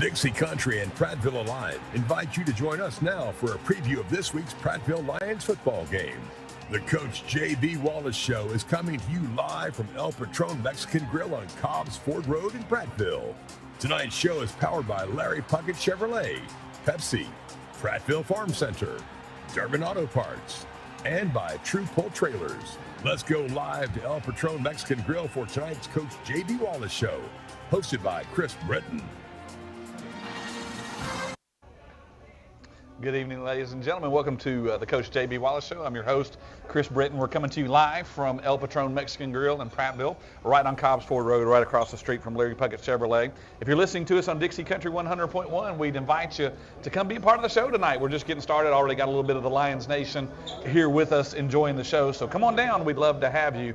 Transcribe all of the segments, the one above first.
Dixie Country and Prattville Alive invite you to join us now for a preview of this week's Prattville Lions football game. The Coach J.B. Wallace Show is coming to you live from El Patron Mexican Grill on Cobb's Ford Road in Prattville. Tonight's show is powered by Larry Puckett Chevrolet, Pepsi, Prattville Farm Center, Durbin Auto Parts, and by True Pull Trailers. Let's go live to El Patron Mexican Grill for tonight's Coach J.B. Wallace Show, hosted by Chris Britton. Good evening, ladies and gentlemen. Welcome to the Coach J.B. Wallace Show. I'm your host, Chris Britton. We're coming to you live from El Patron Mexican Grill in Prattville, right on Cobb's Ford Road, right across the street from Larry Puckett Chevrolet. If you're listening to us on Dixie Country 100.1, we'd invite you to come be a part of the show tonight. We're just getting started. Already got a little bit of the Lions Nation here with us enjoying the show. So come on down. We'd love to have you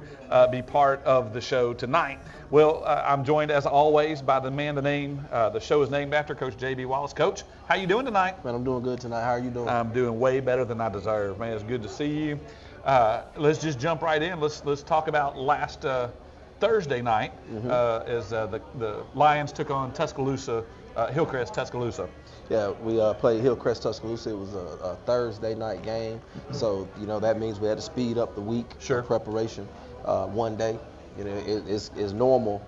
be part of the show tonight. Well, I'm joined, as always, by the man the show is named after, Coach J.B. Wallace. Coach, how you doing tonight? Man, I'm doing good tonight. How are you doing? I'm doing way better than I deserve, man. It's good to see you. Let's just jump right in. Let's talk about last Thursday night as the Lions took on Tuscaloosa, Hillcrest Tuscaloosa. Yeah, we played Hillcrest Tuscaloosa. It was a Thursday night game, so that means we had to speed up the week of preparation one day. It's normal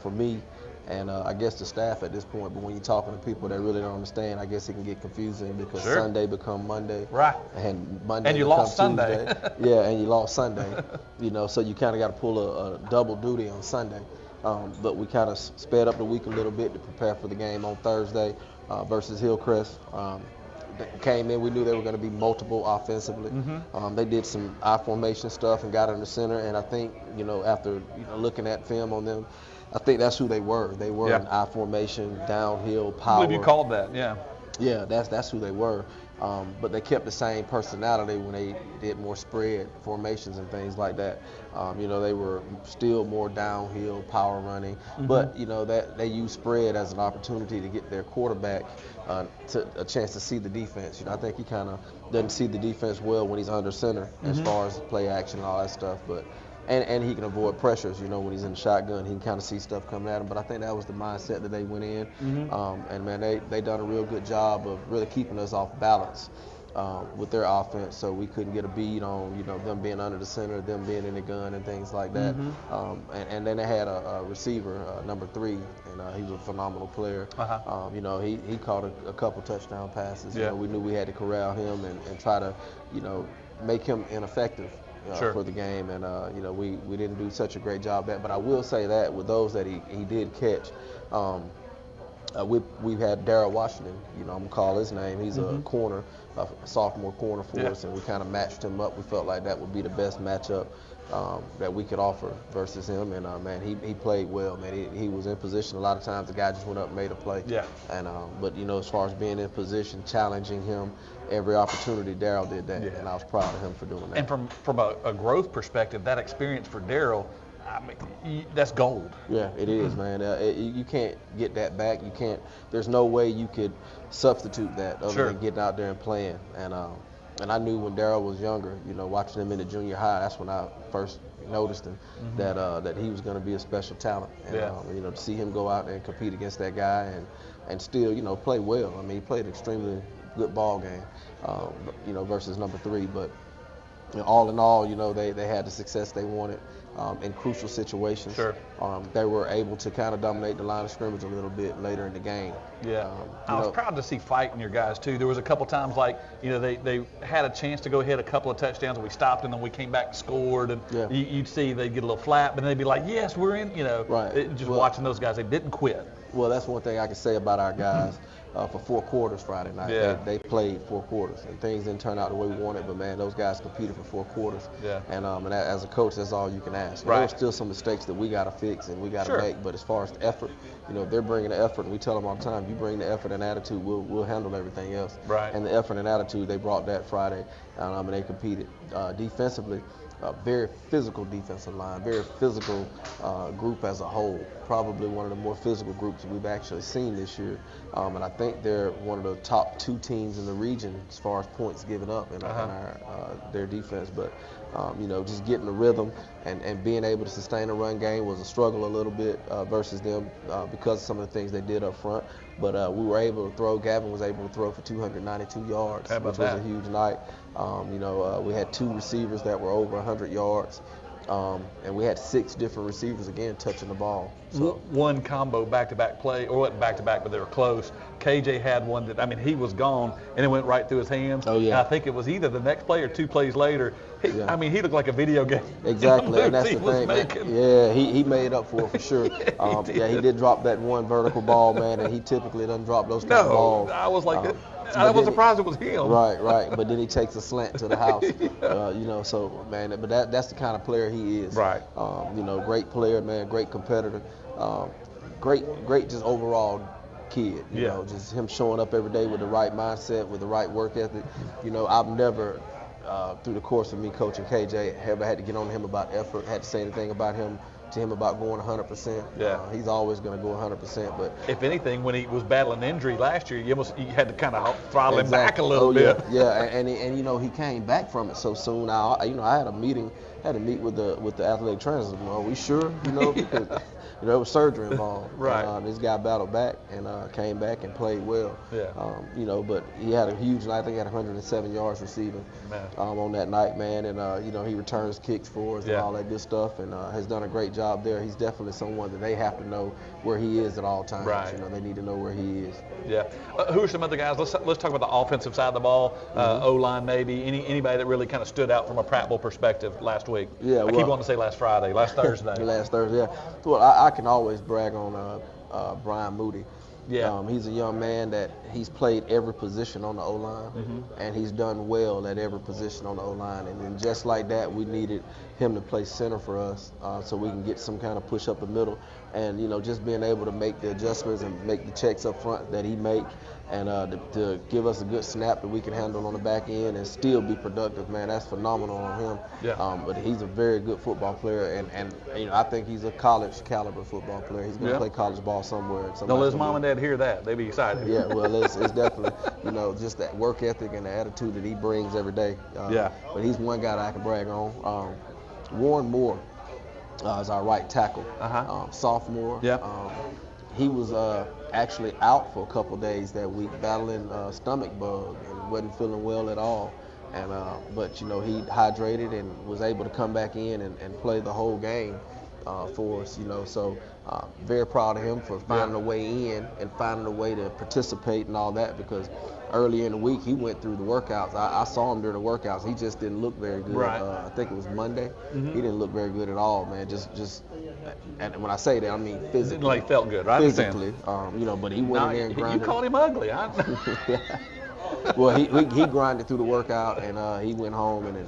for me and I guess the staff at this point, but when you're talking to people that really don't understand, I guess it can get confusing because Sunday become Monday, right? And Monday and you lost Sunday. Yeah, and you lost Sunday. So you kind of got to pull a double duty on Sunday. But we kind of sped up the week a little bit to prepare for the game on Thursday versus Hillcrest. Came in, we knew they were going to be multiple offensively. They did some I formation stuff and got in the center, and I think after looking at film on them, I think that's who they were. They were an I formation, downhill power. I believe you called that, yeah. Yeah, that's who they were. But they kept the same personality when they did more spread formations and things like that. They were still more downhill, power running, but that they used spread as an opportunity to get their quarterback to a chance to see the defense. I think he kind of doesn't see the defense well when he's under center as far as play action and all that stuff, but. And he can avoid pressures, when he's in the shotgun, he can kind of see stuff coming at him. But I think that was the mindset that they went in. And, man, they done a real good job of really keeping us off balance with their offense. So we couldn't get a bead on, them being under the center, them being in the gun and things like that. And then they had a receiver, number 3, and he was a phenomenal player. He caught a couple touchdown passes. We knew we had to corral him and try to, make him ineffective. For the game, and we didn't do such a great job at that. But I will say that with those that he did catch, we've had Darrell Washington. I'm gonna call his name. He's a corner, a sophomore corner for us, and we kind of matched him up. We felt like that would be the best matchup that we could offer versus him. And man, he played well. Man, he was in position. A lot of times the guy just went up and made a play. Yeah. And but as far as being in position, challenging him. Every opportunity, Darrell did that, and I was proud of him for doing that. And from a growth perspective, that experience for Darrell, that's gold. Yeah, it is, man. You can't get that back. You can't. There's no way you could substitute that other than getting out there and playing. And I knew when Darrell was younger, watching him in the junior high, that's when I first noticed him that he was going to be a special talent. And to see him go out there and compete against that guy and still play well. I mean, he played extremely good ball game, versus number 3. But all in all, they had the success they wanted in crucial situations. They were able to kind of dominate the line of scrimmage a little bit later in the game. I was proud to see fight in your guys too. There was a couple times they had a chance to go ahead a couple of touchdowns and we stopped and then we came back and scored and you'd see they'd get a little flat, but then they'd be like, yes, we're in. Watching those guys, they didn't quit. Well, that's one thing I can say about our guys. For 4 quarters Friday night. They played 4 quarters, and things didn't turn out the way we wanted, but, man, those guys competed for 4 quarters. And as a coach, that's all you can ask. There are still some mistakes that we got to fix and we got to make, but as far as the effort, they're bringing the effort, and we tell them all the time, you bring the effort and attitude, we'll handle everything else. And the effort and attitude, they brought that Friday, and they competed. Defensively, very physical defensive line, very physical group as a whole. Probably one of the more physical groups we've actually seen this year. And I think they're one of the top 2 teams in the region as far as points given up in their defense. But, just getting the rhythm and being able to sustain a run game was a struggle a little bit versus them because of some of the things they did up front. but we were able to throw. Gavin was able to throw for 292 yards, How about which was that? a huge night. We had 2 receivers that were over 100 yards. And we had 6 different receivers again touching the ball. So. One combo back-to-back play, or wasn't back-to-back, but they were close. KJ had one that, I mean, he was gone, and it went right through his hands. Oh, yeah. And I think it was either the next play or 2 plays later. I mean, he looked like a video game. Exactly, and that's the he thing, man. making. Yeah, he made up for it for sure. He did drop that one vertical ball, man, and he typically doesn't drop those kind of balls. I was like, I was surprised it was him. Right. But then he takes a slant to the house. Yeah. So, man, but that's the kind of player he is. Right. Great player, man, great competitor. Great just overall kid. You know, just him showing up every day with the right mindset, with the right work ethic. I've never, through the course of me coaching KJ, ever had to get on him about effort, had to say anything about him about going 100%. Yeah. He's always going to go 100%. But if anything, when he was battling injury last year, you had to kind of throttle him back a little bit. Yeah, and he came back from it so soon. Now, I had to meet with the athletic trainers. Are we sure? Because there was surgery involved. Right. This guy battled back and came back and played well. Yeah. But he had a huge night. I think he had 107 yards receiving on that night, man. And he returns kicks for us and all that good stuff, and has done a great job there. He's definitely someone that they have to know where he is at all times. Right. They need to know where he is. Yeah. Who are some other guys? Let's talk about the offensive side of the ball. O-line maybe. Anybody that really kind of stood out from a Prattville perspective last week? Yeah. I keep wanting to say last Thursday. Last Thursday. Yeah. Well, I can always brag on Brian Moody. Yeah. He's a young man that he's played every position on the O-line, and he's done well at every position on the O-line. And then just like that, we needed him to play center for us so we can get some kind of push up the middle. And, just being able to make the adjustments and make the checks up front that he made, and to give us a good snap that we can handle on the back end and still be productive, man, that's phenomenal on him. Yeah. But he's a very good football player, and I think he's a college caliber football player. He's going to play college ball somewhere. Don't let his mom and dad hear that. They'd be excited. Yeah, well, it's definitely, just that work ethic and the attitude that he brings every day. But he's one guy that I can brag on. Warren Moore is our right tackle, sophomore. He was actually out for a couple days that week, battling stomach bug and wasn't feeling well at all. And but he hydrated and was able to come back in and play the whole game for us. So very proud of him for finding a way in and finding a way to participate and all that, because earlier in the week he went through the workouts. I saw him during the workouts. He just didn't look very good. Right. I think it was Monday. He didn't look very good at all, man. Just and when I say that, I mean physically. Like felt good, right? Physically, but he went in there and grinded. You called him ugly, huh? Well, he grinded through the workout, and he went home and then,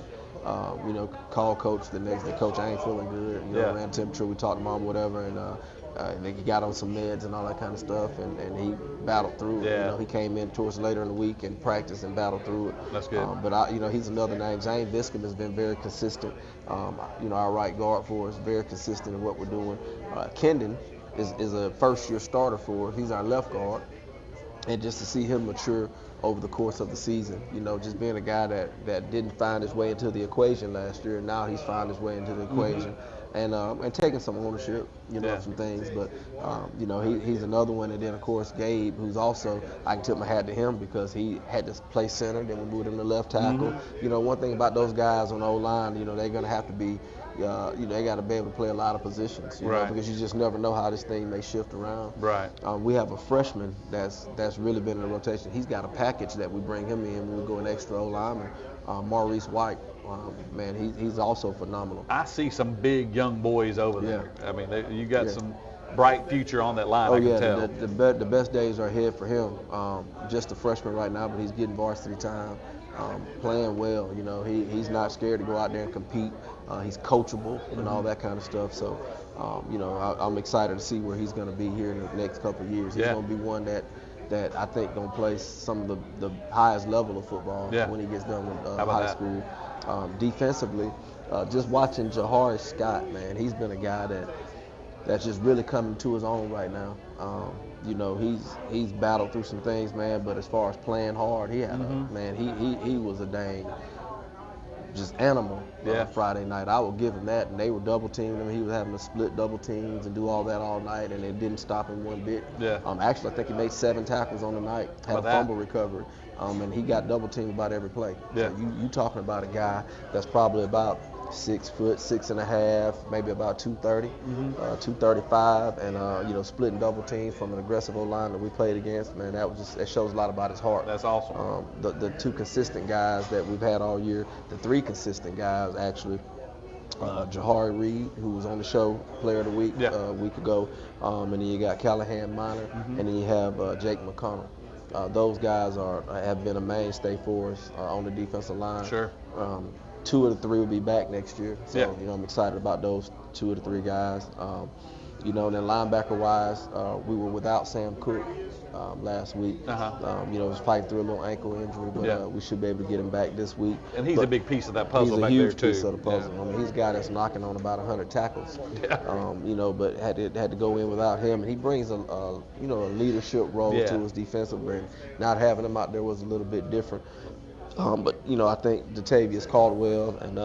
called coach the next day. Coach, I ain't feeling good. Ran temperature. We talked to mom, whatever, and he got on some meds and all that kind of stuff, and he battled through it. He came in towards later in the week and practiced and battled through it. That's good. But he's another name. James Viscom has been very consistent. Our right guard for us, very consistent in what we're doing. Kendon is a first-year starter for us. He's our left guard, and just to see him mature over the course of the season, just being a guy that didn't find his way into the equation last year, and now he's found his way into the equation. And taking some ownership, of some things. But, he's another one. And then, of course, Gabe, who's also, I can tip my hat to him because he had to play center. Then we moved him to left tackle. One thing about those guys on the O-line, they're going to have to be, they got to be able to play a lot of positions, because you just never know how this thing may shift around. Right. We have a freshman that's really been in the rotation. He's got a package that we bring him in when we go an extra O-lineman, Maurice White. Man, he's also phenomenal. I see some big young boys over there. I mean, you got some bright future on that line. I can tell. The best days are ahead for him. Just a freshman right now, but he's getting varsity time, playing well. He's not scared to go out there and compete. He's coachable and all that kind of stuff. So, I'm excited to see where he's going to be here in the next couple of years. He's going to be one that I think going to play some of the highest level of football when he gets done with high school. Defensively, just watching Jahari Scott, man, he's been a guy that's just really coming to his own right now. He's battled through some things, man, but as far as playing hard, he had he was a dang just animal Friday night. I will give him that. And they were double teaming him. He was having to split double teams and do all that all night, and it didn't stop him one bit. Yeah. Actually, I think he made 7 tackles on the night. Had a fumble recovery. And he got double teamed about every play. Yeah. So you talking about a guy that's probably about 6 foot, 6.5, maybe about 230, 235, and splitting double teams from an aggressive O-line that we played against. Man, that shows a lot about his heart. That's awesome. The 2 consistent guys that we've had all year, the 3 consistent guys actually. Jahari Reed, who was on the show, Player of the Week a week ago, and then you got Callahan Minor, and then you have Jake McConnell. Those guys have been a mainstay for us on the defensive line. Sure. 2 of the 3 will be back next year, so I'm excited about those 2 of the 3 guys. And then linebacker-wise, we were without Sam Cook last week. Was fighting through a little ankle injury, but we should be able to get him back this week. And he's a big piece of that puzzle back there, too. He's a huge piece of the puzzle. I mean, he's a guy that's knocking on about 100 tackles. But had to go in without him. And he brings a leadership role to his defensive end. Not having him out there was a little bit different. But I think Datavius Caldwell and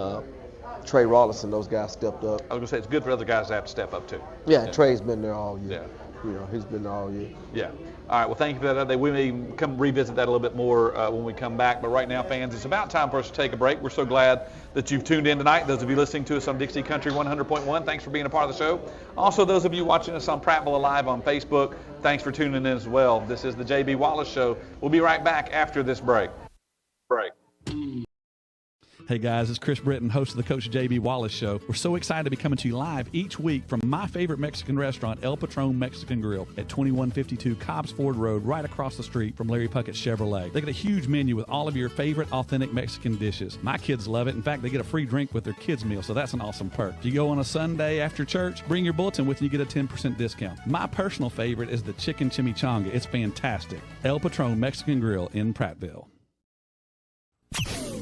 Trey Wallace and those guys stepped up. I was going to say, it's good for other guys to have to step up, too. Yeah, Trey's been there all year. Yeah. He's been there all year. Yeah. All right, well, thank you for that. We may come revisit that a little bit more when we come back. But right now, fans, it's about time for us to take a break. We're so glad that you've tuned in tonight. Those of you listening to us on Dixie Country 100.1, thanks for being a part of the show. Also, those of you watching us on Prattville Alive on Facebook, thanks for tuning in as well. This is the J.B. Wallace Show. We'll be right back after this break. Hey guys, it's Chris Britton, host of the Coach J.B. Wallace Show. We're so excited to be coming to you live each week from my favorite Mexican restaurant, El Patron Mexican Grill, at 2152 Cobbs Ford Road, right across the street from Larry Puckett Chevrolet. They got a huge menu with all of your favorite authentic Mexican dishes. My kids love it. In fact, they get a free drink with their kids' meal, so that's an awesome perk. If you go on a Sunday after church, bring your bulletin with you, you get a 10% discount. My personal favorite is the chicken chimichanga. It's fantastic. El Patron Mexican Grill in Prattville.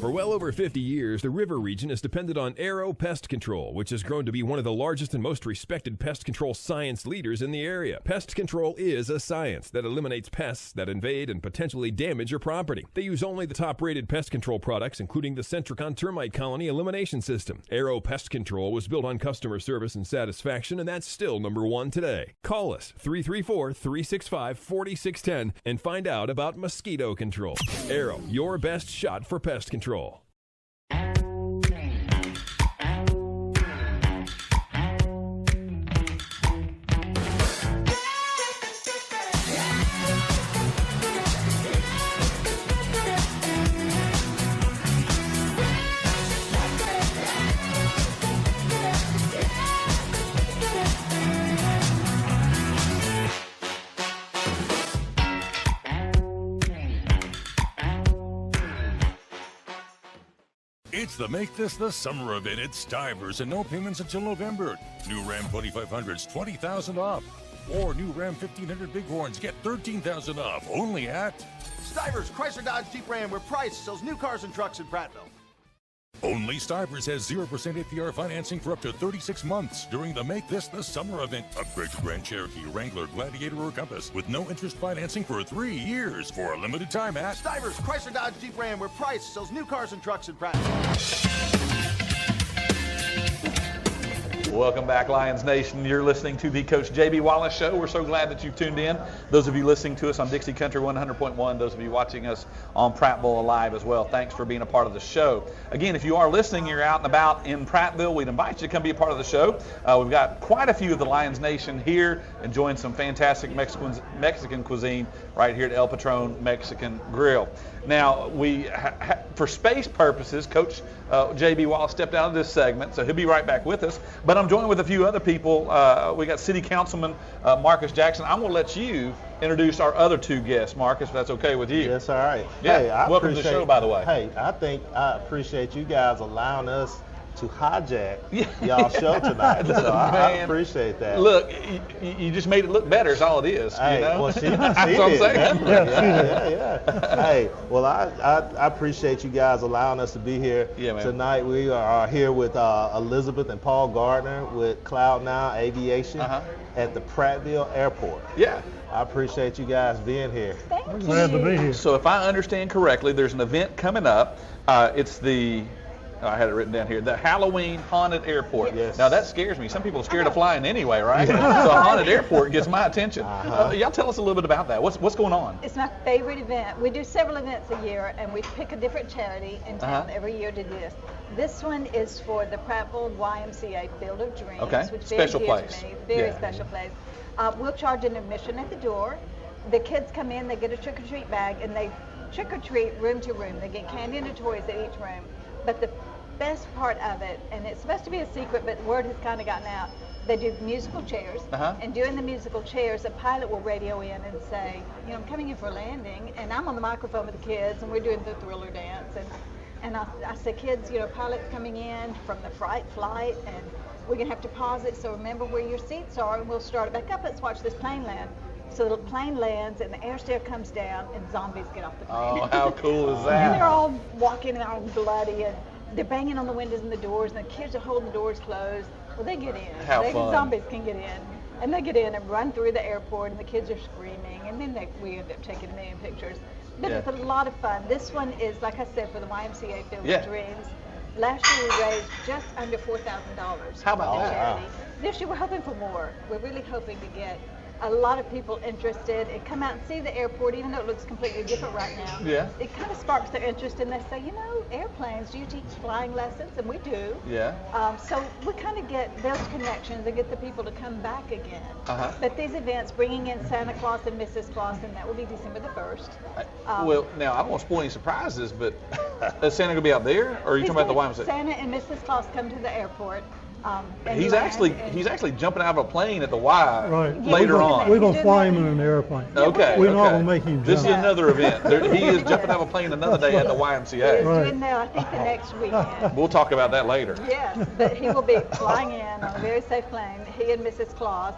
For well over 50 years, the river region has depended on Arrow Pest Control, which has grown to be one of the largest and most respected pest control science leaders in the area. Pest control is a science that eliminates pests that invade and potentially damage your property. They use only the top-rated pest control products, including the Centricon Termite Colony Elimination System. Arrow Pest Control was built on customer service and satisfaction, and that's still #1 today. Call us, 334-365-4610, and find out about mosquito control. Arrow, your best shot for pest control. It's the Make This the Summer event at Stivers and no payments until November. New Ram 2500s, $20,000 off. Or new Ram 1500 Bighorns, get $13,000 off. Only at Stivers, Chrysler Dodge Jeep Ram, where Price sells new cars and trucks in Prattville. Only Stivers has 0% APR financing for up to 36 months during the Make This the Summer event. Upgrade to Grand Cherokee, Wrangler, Gladiator, or Compass with no interest financing for 3 years for a limited time at Stivers, Chrysler Dodge Jeep Ram, where Price sells new cars and trucks in Prattville. Welcome back, Lions Nation. You're listening to the Coach J.B. Wallace Show. We're so glad that you've tuned in. Those of you listening to us on Dixie Country 100.1, those of you watching us on Prattville Alive as well, thanks for being a part of the show. Again, if you are listening, you're out and about in Prattville, we'd invite you to come be a part of the show. We've got quite a few of the Lions Nation here enjoying some fantastic Mexican cuisine right here at El Patron Mexican Grill. Now, for space purposes, Coach J.B. Wallace stepped out of this segment, so he'll be right back with us. But I'm joined with a few other people. We got City Councilman Marcus Jackson. I'm going to let you introduce our other 2 guests, Marcus, if that's okay with you. Yes, all right. Yeah, hey, welcome to the show, by the way. Hey, I appreciate you guys allowing us to hijack y'all show tonight. So I appreciate that. Look, you just made it look better. Is all it is. Hey, you know? well, That's what I'm saying. Yeah. Hey, well, I appreciate you guys allowing us to be here tonight. We are here with Elizabeth and Paul Gardner with Cloud9 Aviation at the Prattville Airport. Yeah. I appreciate you guys being here. We're glad to be here. So if I understand correctly, there's an event coming up. It's the I had it written down here. The Halloween Haunted Airport. Yes. Now that scares me. Some people are scared of flying anyway, right? So a haunted airport gets my attention. Y'all tell us a little bit about that. What's going on? It's my favorite event. We do several events a year, and we pick a different charity in town every year to do this. This one is for the Prattville YMCA Field of Dreams, which is special very dear place. to me. Very special place. We'll charge an admission at the door. The kids come in, they get a trick-or-treat bag, and they trick-or-treat room to room. They get candy and toys at each room. But the best part of it, and it's supposed to be a secret, but word has kind of gotten out, they do musical chairs, and during the musical chairs, a pilot will radio in and say, you know, I'm coming in for a landing, and I'm on the microphone with the kids, and we're doing the Thriller dance, and I say, kids, you know, pilot's coming in from the flight, and we're going to have to pause it, so remember where your seats are, and we'll start it back up. Let's watch this plane land. So the plane lands, and the air stair comes down, and zombies get off the plane. Oh, how cool is that? And they're all walking, and they're all bloody, and they're banging on the windows and the doors, and the kids are holding the doors closed. Well, they get in. How fun. Zombies can get in. And they get in and run through the airport, and the kids are screaming, and then we end up taking a million pictures. But it's a lot of fun. This one is, like I said, for the YMCA Field of Dreams. Last year we raised just under $4,000. How about that? Charity. This year we're hoping for more. We're really hoping to get a lot of people interested and come out and see the airport, even though it looks completely different right now. Yeah. It kind of sparks their interest, and they say, you know, airplanes, do you teach flying lessons? And we do. Yeah. So we kind of get those connections and get the people to come back again. But these events, bringing in Santa Claus and Mrs. Claus, and that will be December the 1st. Well, now I don't want to spoil any surprises, but is Santa going to be out there, or are you talking about the YMCA? Santa and Mrs. Claus come to the airport. He's actually jumping out of a plane at the Y later on. We're gonna fly him in an airplane. Okay. We're not gonna make him jump. This is another event. He is jumping out of a plane another day at the YMCA. He's doing that, I think, the next weekend. We'll talk about that later. Yes, but he will be flying in on a very safe plane. He and Mrs. Claus.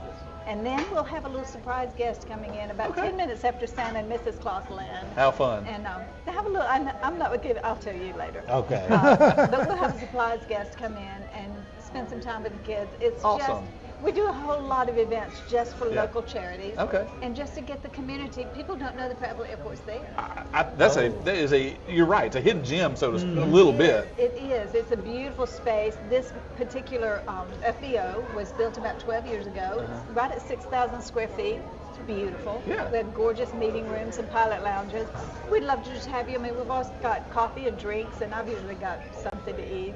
And then we'll have a little surprise guest coming in about 10 minutes after Santa and Mrs. Claus land. How fun. And they have a little, I'm not going to give, I'll tell you later. Okay. But we'll have a surprise guest come in and spend some time with the kids. It's awesome. We do a whole lot of events just for local charities. Okay. And just to get the community, people don't know the Prattville Airport's there. You're right, it's a hidden gem, so to speak, a little bit. It is. It's a beautiful space. This particular FBO was built about 12 years ago. It's right at 6,000 square feet. It's beautiful. Yeah. We have gorgeous meeting rooms and pilot lounges. We'd love to just have you. I mean, we've always got coffee and drinks, and I've usually got something to eat.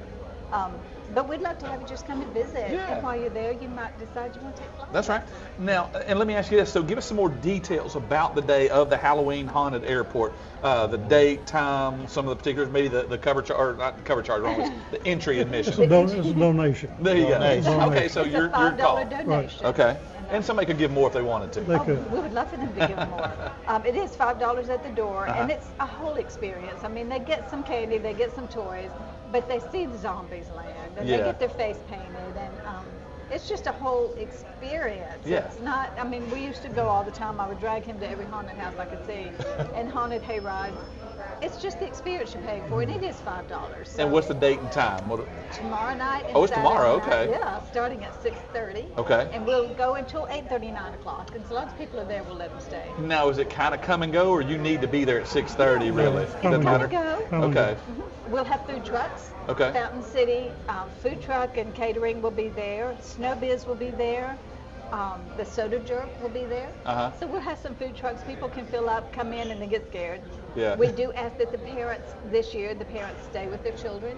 But we'd love to have you just come and visit. Yeah. And while you're there, you might decide you want to take flights. That's right. Now, and let me ask you this. So give us some more details about the day of the Halloween Haunted Airport. The date, time, some of the particulars, maybe the cover charge, or not the cover charge, wrong, it's the entry admission. It's a donation. There you go. Okay, so It's you're a $5 called. donation. Okay. And somebody could give more if they wanted to. They could. We would love for them to give more. It is $5 at the door, and it's a whole experience. I mean, they get some candy, they get some toys, but they see the zombies land, and they get their face painted, and it's just a whole experience. Yeah. It's not, I mean, we used to go all the time. I would drag him to every haunted house I could see, and haunted hayride. It's just the experience you pay for, and it is $5. So And what's the date and time? tomorrow night and Oh, it's tomorrow, Saturday night. okay. Yeah, starting at 6:30. Okay. And we'll go until 8:30, 9 o'clock. And so lots of people are there, we'll let them stay. Now, is it kind of come and go, or you need to be there at 6:30, really? Does Come that and matter? go. Okay. We'll have food trucks. Okay. Fountain City food truck and catering will be there. Snow Biz will be there. The Soda Jerk will be there. So we'll have some food trucks. People can fill up, come in, and they get scared. Yeah. We do ask that the parents stay with their children.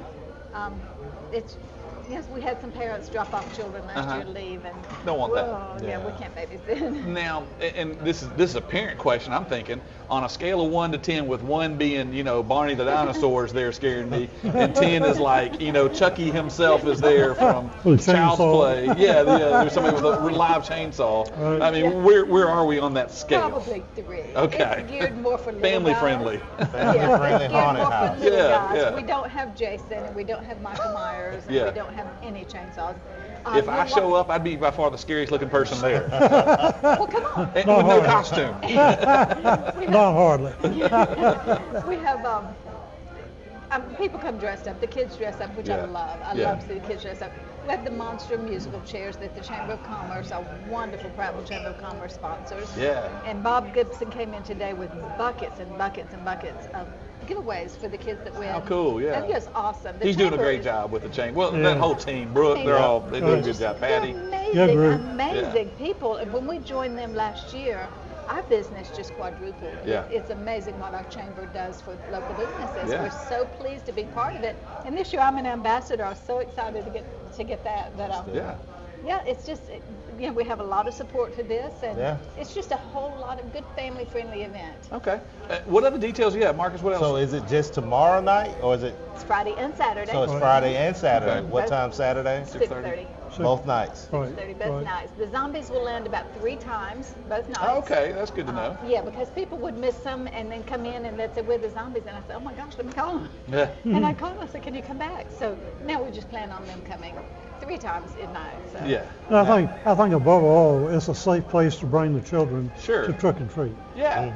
Yes, we had some parents drop off children last year to leave, and Don't want that. well, yeah, we can't babysit. Now, and this is a parent question. I'm thinking on a scale of 1 to 10, with 1 being Barney the dinosaur's there scaring me, and 10 is like Chucky himself is there from With Child's chainsaw. Play. Yeah, there's somebody with a live chainsaw. Right. I mean, where are we on that scale? Probably 3. Okay. It's geared more for little Family guys. friendly. Yeah, friendly it's geared haunted more for house. little Yeah, guys. yeah. We don't have Jason, and we don't have Michael Myers, and Yeah. we don't have any chainsaws. If I show up, I'd be by far the scariest looking person there. Well, come on. And with no costume. Not hardly. We have, People come dressed up. The kids dress up, which I love. I love to see the kids dress up. We have the monster musical chairs that the Chamber of Commerce, our wonderful Prattville Chamber of Commerce sponsors. Yeah. And Bob Gibson came in today with buckets and buckets and buckets of giveaways for the kids that win. How cool, yeah. That's just awesome. He's doing a great job with the chamber. Well, that whole team, Brooke, they do a good job. Patty. They're amazing people. And when we joined them last year, our business just quadrupled. Yeah. It's amazing what our chamber does for local businesses. Yeah. We're so pleased to be part of it. And this year I'm an ambassador. I'm so excited to get that. Yeah, it's just, we have a lot of support for this, and it's just a whole lot of good family-friendly event. Okay. What other details you have, Marcus? What else? So is it just tomorrow night, or is it? It's Friday and Saturday. So it's Friday and Saturday. Okay. What time Saturday? 6:30. Both nights. 6:30, both nights. The zombies will land about 3 times, both nights. Oh, okay, that's good to know. Yeah, because people would miss them and then come in and they'd say, "We're the zombies," and I said, "Oh my gosh, let me call them." Yeah. And I called them. I said, "Can you come back?" So now we just plan on them coming 3 times at night. So. Yeah. And I think above all, it's a safe place to bring the children to trick and treat. Yeah.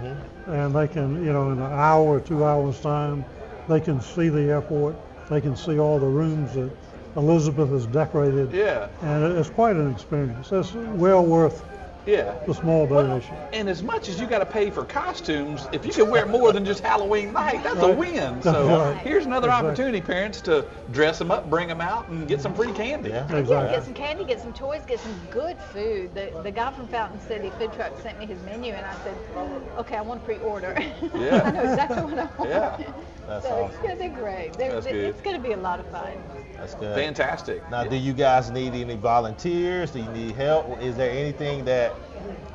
And they can, in an hour or 2 hours time, they can see the airport. They can see all the rooms that Elizabeth has decorated. Yeah. And it's quite an experience. It's well worth the small donation. And as much as you got to pay for costumes, if you can wear more than just Halloween night, that's a win. So here's another opportunity, parents, to dress them up, bring them out, and get some free candy. Yeah, get some candy, get some toys, get some good food. The guy from Fountain City Food Truck sent me his menu, and I said, okay, I want to pre-order. Yeah. I know exactly what I want. Yeah. That's so awesome. It's going to be great. It's going to be a lot of fun. That's good. Fantastic. Now, do you guys need any volunteers? Do you need help? Is there anything that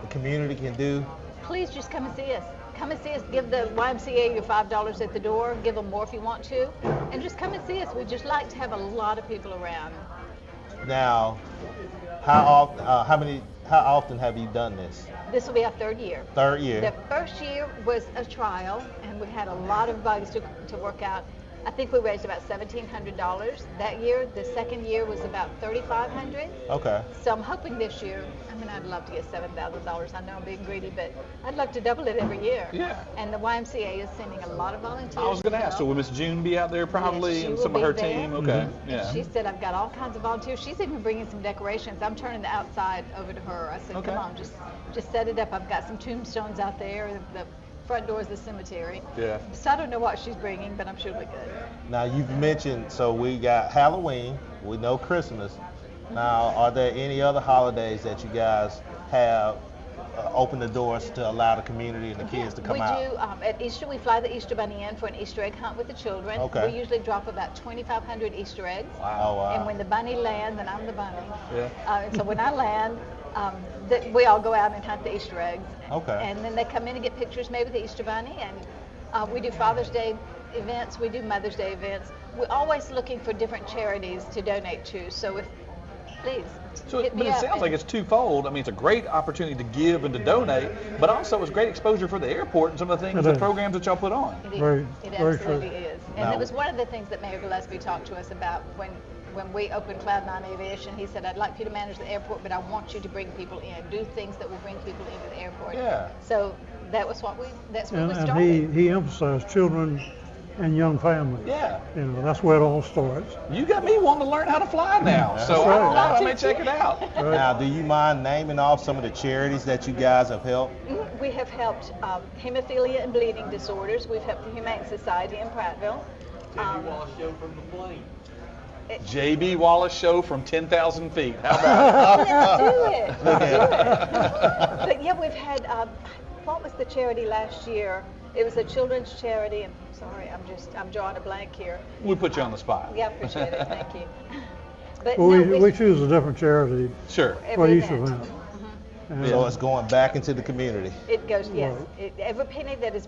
the community can do? Please just come and see us. Come and see us. Give the YMCA your $5 at the door. Give them more if you want to. And just come and see us. We just like to have a lot of people around. Now, how often have you done this? This will be our 3rd year. 3rd year. The first year was a trial, and we had a lot of bugs to work out. I think we raised about $1,700 that year. The second year was about $3,500. Okay. So I'm hoping this year, I'd love to get $7,000. I know I'm being greedy, but I'd love to double it every year. Yeah. And the YMCA is sending a lot of volunteers. I was going to ask, so will Miss June be out there probably, yes, and some of her team? Okay. Mm-hmm. Yeah. And she said, I've got all kinds of volunteers. She's even bringing some decorations. I'm turning the outside over to her. I said, come on, just set it up. I've got some tombstones out there. The front door is the cemetery. Yeah. So I don't know what she's bringing, but I'm sure it'll be good. Now, you've mentioned, so we got Halloween, we know Christmas. Now, are there any other holidays that you guys have open the doors to allow the community and the kids to come out? We do. At Easter, we fly the Easter Bunny in for an Easter egg hunt with the children. Okay. We usually drop about 2,500 Easter eggs. Wow. Wow. And when the bunny lands, and I'm the bunny. Yeah. And so when I land, we all go out and hunt the Easter eggs. Okay. And then they come in and get pictures made with the Easter Bunny. And we do Father's Day events. We do Mother's Day events. We're always looking for different charities to donate to. So please. But it sounds like it's twofold. It's a great opportunity to give and to donate, but also it's great exposure for the airport and some of the things, the programs that y'all put on. It absolutely is. And it was one of the things that Mayor Gillespie talked to us about when we opened Cloud9 Aviation. He said, I'd like you to manage the airport, but I want you to bring people in, do things that will bring people into the airport. Yeah. So that's what we started. And he emphasized children and young families. Yeah. That's where it all starts. You got me wanting to learn how to fly now. So I may check it out. Now, do you mind naming off some of the charities that you guys have helped? We have helped hemophilia and bleeding disorders. We've helped the Humane Society in Prattville. J.B. Wallace Show from the plane. J.B. Wallace Show from 10,000 feet. How about it? Let's do it. But yeah, we've had, what was the charity last year? It was a children's charity, and sorry, I'm drawing a blank here. We put you on the spot. Yeah, appreciate it. Thank you. But well, we choose a different charity for each event. So it's going back into the community. It goes, yes. Every penny that is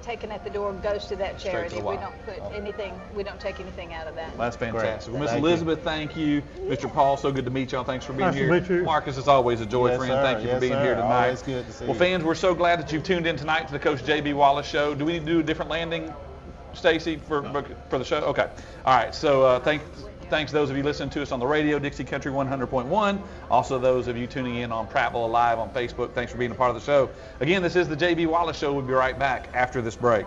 taken at the door goes to that charity. We don't put anything. We don't take anything out of that. That's fantastic. Well, Miss Elizabeth, thank you. Mr. Paul, so good to meet y'all. Thanks for being here. Nice to meet you. Marcus, it's always a joy, friend. Thank you for being here tonight. Always good to see you. Fans, we're so glad that you've tuned in tonight to the Coach J.B. Wallace Show. Do we need to do a different landing, Stacy, for the show? Okay. All right. So thanks those of you listening to us on the radio, Dixie Country 100.1. Also those of you tuning in on Prattville Live on Facebook. Thanks for being a part of the show. Again, this is the J.B. Wallace Show. We'll be right back after this break.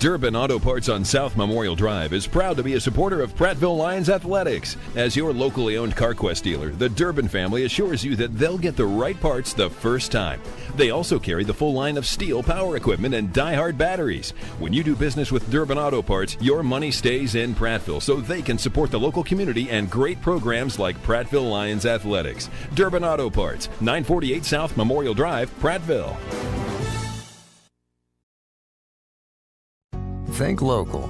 Durbin Auto Parts on South Memorial Drive is proud to be a supporter of Prattville Lions Athletics. As your locally owned CarQuest dealer, the Durbin family assures you that they'll get the right parts the first time. They also carry the full line of steel power equipment and die-hard batteries. When you do business with Durbin Auto Parts, your money stays in Prattville so they can support the local community and great programs like Prattville Lions Athletics. Durbin Auto Parts, 948 South Memorial Drive, Prattville. Think local.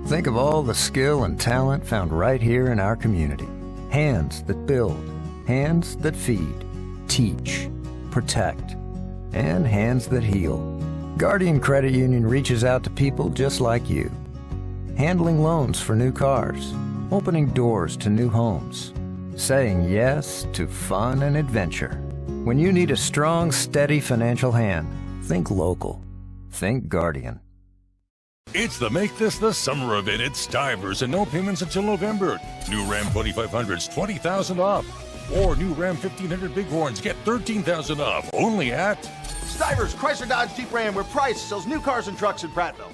Think of all the skill and talent found right here in our community. Hands that build, hands that feed, teach, protect, and hands that heal. Guardian Credit Union reaches out to people just like you. Handling loans for new cars, opening doors to new homes, saying yes to fun and adventure. When you need a strong, steady financial hand, think local. Think Guardian. It's the Make This the Summer event at Stivers and no payments until November. New Ram 2500s, $20,000 off. Or new Ram 1500 Bighorns, get $13,000 off. Only at Stivers, Chrysler Dodge Jeep Ram, where Price sells new cars and trucks in Prattville.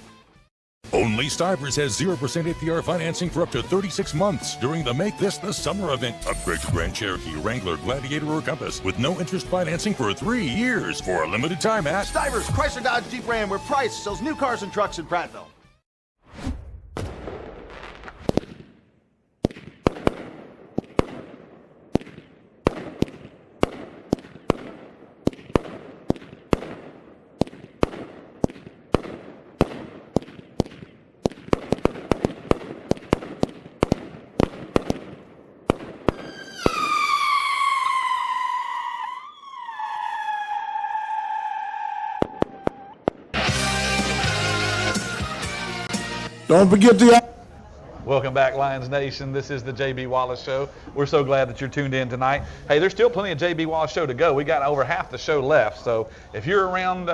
Only Stivers has 0% APR financing for up to 36 months during the Make This the Summer event. Upgrade to Grand Cherokee, Wrangler, Gladiator, or Compass with no interest financing for 3 years for a limited time at Stivers, Chrysler Dodge Jeep Ram, where Price sells new cars and trucks in Prattville. Don't forget the... Welcome back, Lions Nation. This is the J.B. Wallace Show. We're so glad that you're tuned in tonight. Hey, there's still plenty of J.B. Wallace Show to go. We got over half the show left. So if you're around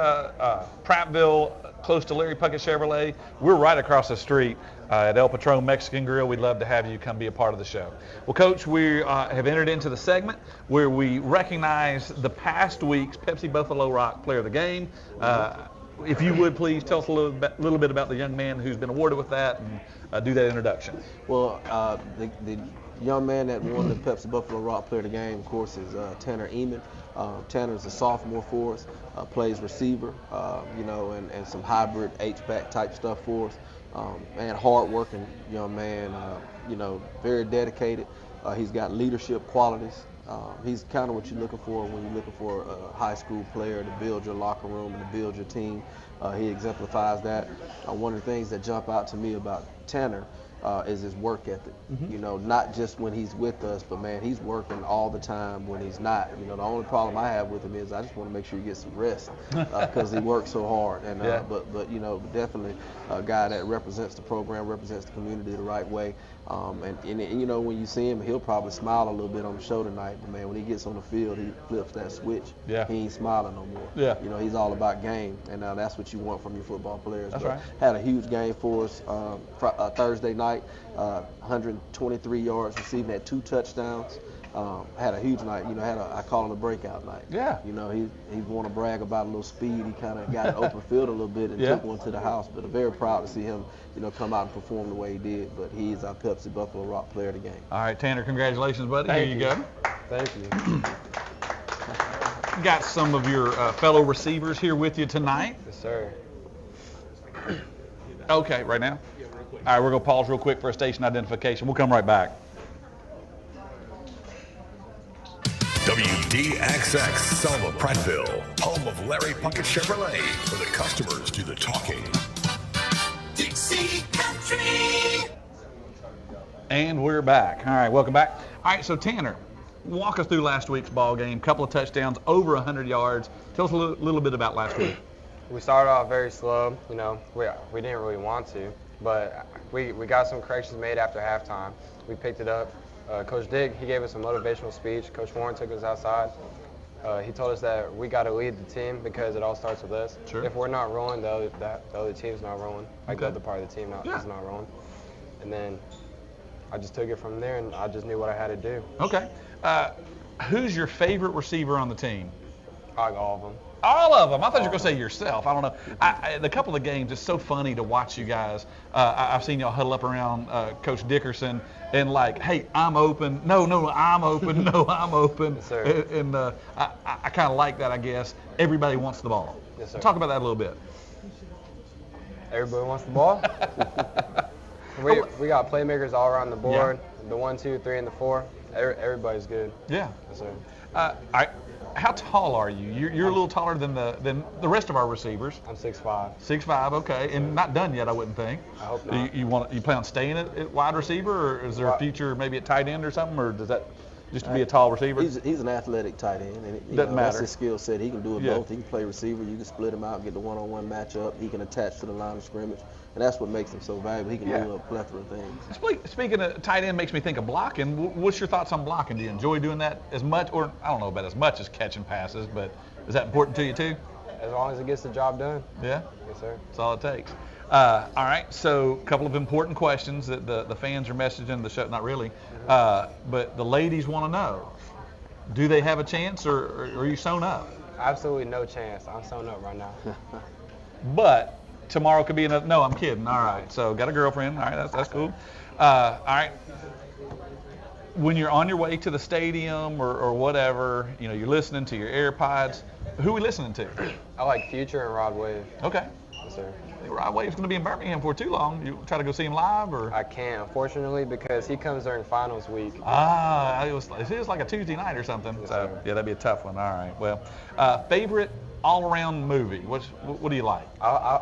Prattville, close to Larry Puckett Chevrolet, we're right across the street at El Patron Mexican Grill. We'd love to have you come be a part of the show. Well, Coach, we have entered into the segment where we recognize the past week's Pepsi Buffalo Rock Player of the Game. If you would, please tell us a little bit about the young man who's been awarded with that and do that introduction. Well, the young man that won the Pepsi Buffalo Rock Player of the Game, of course, is Tanner Eamon. Tanner's a sophomore for us, plays receiver, and some hybrid H-back type stuff for us. And hard-working young man, very dedicated. He's got leadership qualities. He's kind of what you're looking for when you're looking for a high school player to build your locker room and to build your team. He exemplifies that. One of the things that jump out to me about Tanner is his work ethic. Mm-hmm. Not just when he's with us, but man, he's working all the time when he's not. The only problem I have with him is I just want to make sure he gets some rest because he works so hard. And but definitely a guy that represents the program, represents the community the right way. And when you see him, he'll probably smile a little bit on the show tonight. But man, when he gets on the field, he flips that switch. Yeah. He ain't smiling no more. Yeah. He's all about game, and that's what you want from your football players. That's right. Had a huge game for us Thursday night. 123 yards receiving, had 2 touchdowns. Had a huge night. I call it a breakout night. Yeah. He want to brag about a little speed. He kind of got an open field a little bit and took one to the house. But I'm very proud to see him, come out and perform the way he did. But he's our Pepsi Buffalo Rock Player of the Game. All right, Tanner, congratulations, buddy. Thank Here you go. Thank you. You got some of your fellow receivers here with you tonight. Yes, sir. Okay, right now? All right, we're going to pause real quick for a station identification. We'll come right back. WDXX, Selma, Prattville, home of Larry Puckett Chevrolet, where the customers do the talking. Dixie Country. And we're back. All right, welcome back. All right, so Tanner, walk us through last week's ball game. Couple of touchdowns, over 100 yards. Tell us a little bit about last week. We started off very slow. We didn't really want to, but we got some corrections made after halftime. We picked it up. Coach Dick, he gave us a motivational speech. Coach Warren took us outside. He told us that we got to lead the team because it all starts with us. Sure. If we're not rolling, the other team's not rolling. Like the other part of the team is not rolling. And then I just took it from there, and I just knew what I had to do. Okay. Who's your favorite receiver on the team? Probably all of them. All of them. I thought you were going to say yourself. I don't know. The couple of games, it's so funny to watch you guys. I've seen y'all huddle up around Coach Dickerson and like, hey, I'm open. No, I'm open. No, I'm open. Yes, sir. And I kind of like that, I guess. Everybody wants the ball. Yes, sir. Talk about that a little bit. Everybody wants the ball. we got playmakers all around the board. Yeah. The 1, 2, 3, and the 4. Everybody's good. Yeah. Yes, sir. How tall are you? You're a little taller than the rest of our receivers. I'm 6'5". 6'5", okay, and not done yet, I wouldn't think. I hope not. You plan on staying at wide receiver, or is there a future maybe at tight end or something, or does that just to be a tall receiver? He's an athletic tight end, and Doesn't matter. That's his skill set. He can do it both. He can play receiver. You can split him out, get the one-on-one matchup. He can attach to the line of scrimmage, and that's what makes him so valuable. He can do a plethora of things. Speaking of tight end, makes me think of blocking. What's your thoughts on blocking? Do you enjoy doing that as much, or I don't know about as much as catching passes, but is that important to you too? As long as it gets the job done. Yeah. Yes, sir. That's all it takes. All right, so a couple of important questions that the fans are messaging the show. Not really, but the ladies want to know. Do they have a chance, or are you sewn up? Absolutely no chance. I'm sewn up right now. But tomorrow could be another. No, I'm kidding. All right. So got a girlfriend. All right, that's cool. All right. When you're on your way to the stadium or whatever, you're listening to your AirPods. Who are we listening to? I like Future and Rod Wave. Okay. Yes, sir. Rod Wave's going to be in Birmingham for too long. You try to go see him live, or? I can't, unfortunately, because he comes during finals week. It was like a Tuesday night or something. Yes, so sir. Yeah, that'd be a tough one. All right. Well, favorite all-around movie? What do you like? I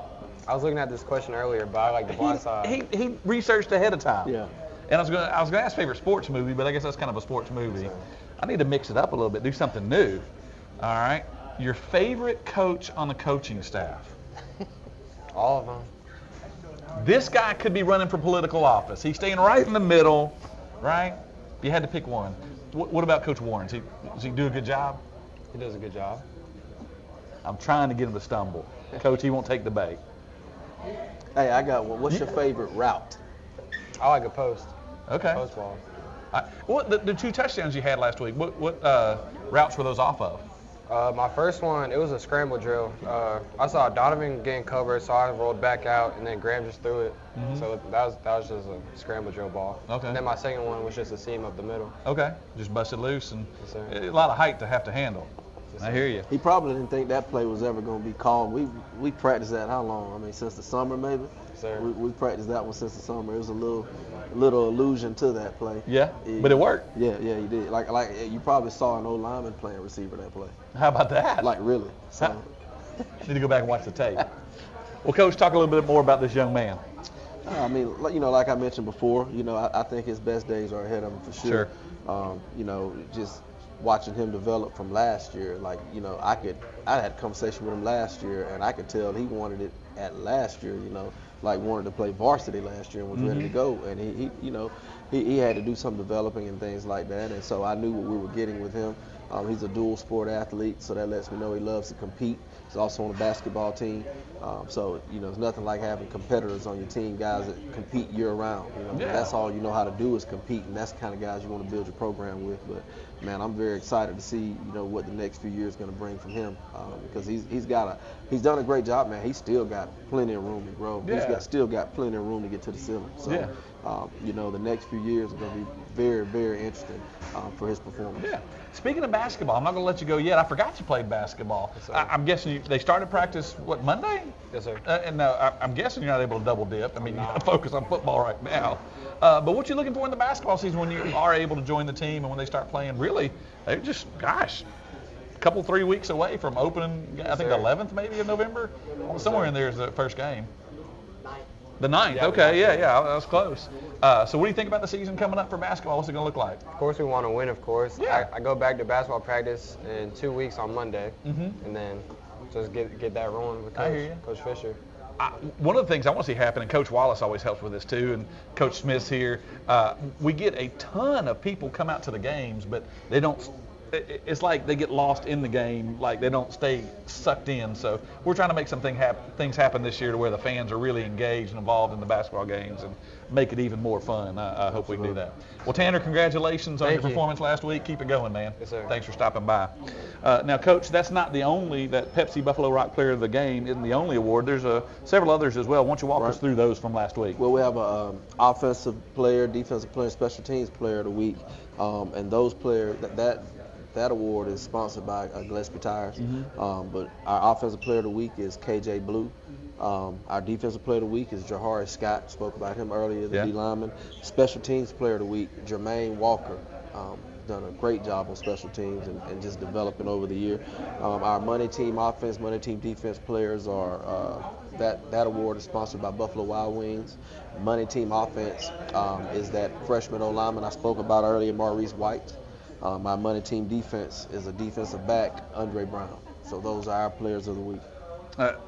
was looking at this question earlier, but I like The Blind Side. He researched ahead of time. Yeah. And I was gonna ask favorite sports movie, but I guess that's kind of a sports movie. I need to mix it up a little bit, do something new. All right. Your favorite coach on the coaching staff? All of them. This guy could be running for political office. He's staying right in the middle, right? If you had to pick one. What about Coach Warren? Does he do a good job? He does a good job. I'm trying to get him to stumble. Coach, he won't take the bait. Hey, I got one. What's your favorite route? I like a post. Okay. Post ball. The 2 touchdowns you had last week, what routes were those off of? My first one, it was a scramble drill. I saw Donovan getting covered, so I rolled back out, and then Graham just threw it. Mm-hmm. So that was just a scramble drill ball. Okay. And then my second one was just a seam up the middle. Okay. Just busted loose, and Yes, sir. a lot of height to have to handle. Yes, I hear you. He probably didn't think that play was ever going to be called. We practiced that how long? I mean, since the summer maybe. Yes, sir. We practiced that one since the summer. It was a little allusion to that play. Yeah, but it worked. Yeah, he did. Like you probably saw an old lineman playing receiver that play. How about that? Like really. So. Need to go back and watch the tape. Well, Coach, talk a little bit more about this young man. I mean, like I mentioned before, I think his best days are ahead of him for sure. Just watching him develop from last year, I had a conversation with him last year, and I could tell he wanted it at last year, wanted to play varsity last year and was ready to go, and he had to do some developing and things like that, and so I knew what we were getting with him. He's a dual sport athlete, so that lets me know he loves to compete. He's also on the basketball team. So, there's nothing like having competitors on your team, guys that compete year-round. That's all you know how to do is compete, and that's the kind of guys you want to build your program with. But, man, I'm very excited to see, what the next few years are going to bring from him because he's done a great job, man. He's still got plenty of room to grow. Yeah. He's still got plenty of room to get to the ceiling. So, the next few years are going to be very, very interesting for his performance. Yeah. Speaking of basketball, I'm not going to let you go yet. I forgot you played basketball. Yes, I'm guessing they started practice, Monday? Yes, sir. And I'm guessing you're not able to double dip. I mean, you got to focus on football right now. But what you looking for in the basketball season when you are able to join the team and when they start playing? Really, they're just, a couple, 3 weeks away from opening, I think the 11th maybe of November? Somewhere in there is the first game. The 9th, okay, yeah, that was close. So what do you think about the season coming up for basketball? What's it going to look like? Of course we want to win, of course. Yeah. I go back to basketball practice in 2 weeks on Monday, and then just get that rolling with Coach Fisher. One of the things I want to see happen, and Coach Wallace always helps with this too, and Coach Smith's here, we get a ton of people come out to the games, but they don't, it's like they get lost in the game, like they don't stay sucked in. So we're trying to make some things happen this year to where the fans are really engaged and involved in the basketball games. And make it even more fun. I hope we can do that. Well, Tanner, congratulations on your performance last week. Keep it going, man. Yes, sir. Thanks for stopping by. Now, Coach, that's not the only, that Pepsi Buffalo Rock Player of the Game isn't the only award. There's several others as well. Why don't you walk us through those from last week? Well, we have an offensive player, defensive player, special teams player of the week. And those players, that award is sponsored by Gillespie Tires. But our offensive player of the week is KJ Blue. Our defensive player of the week is Jahari Scott. Spoke about him earlier, the D lineman. Special teams player of the week, Jermaine Walker. Done a great job on special teams and just developing over the year. Our money team offense, money team defense players are that award is sponsored by Buffalo Wild Wings. Money team offense is that freshman O-lineman I spoke about earlier, Maurice White. My money team defense is a defensive back, Andre Brown. So those are our players of the week.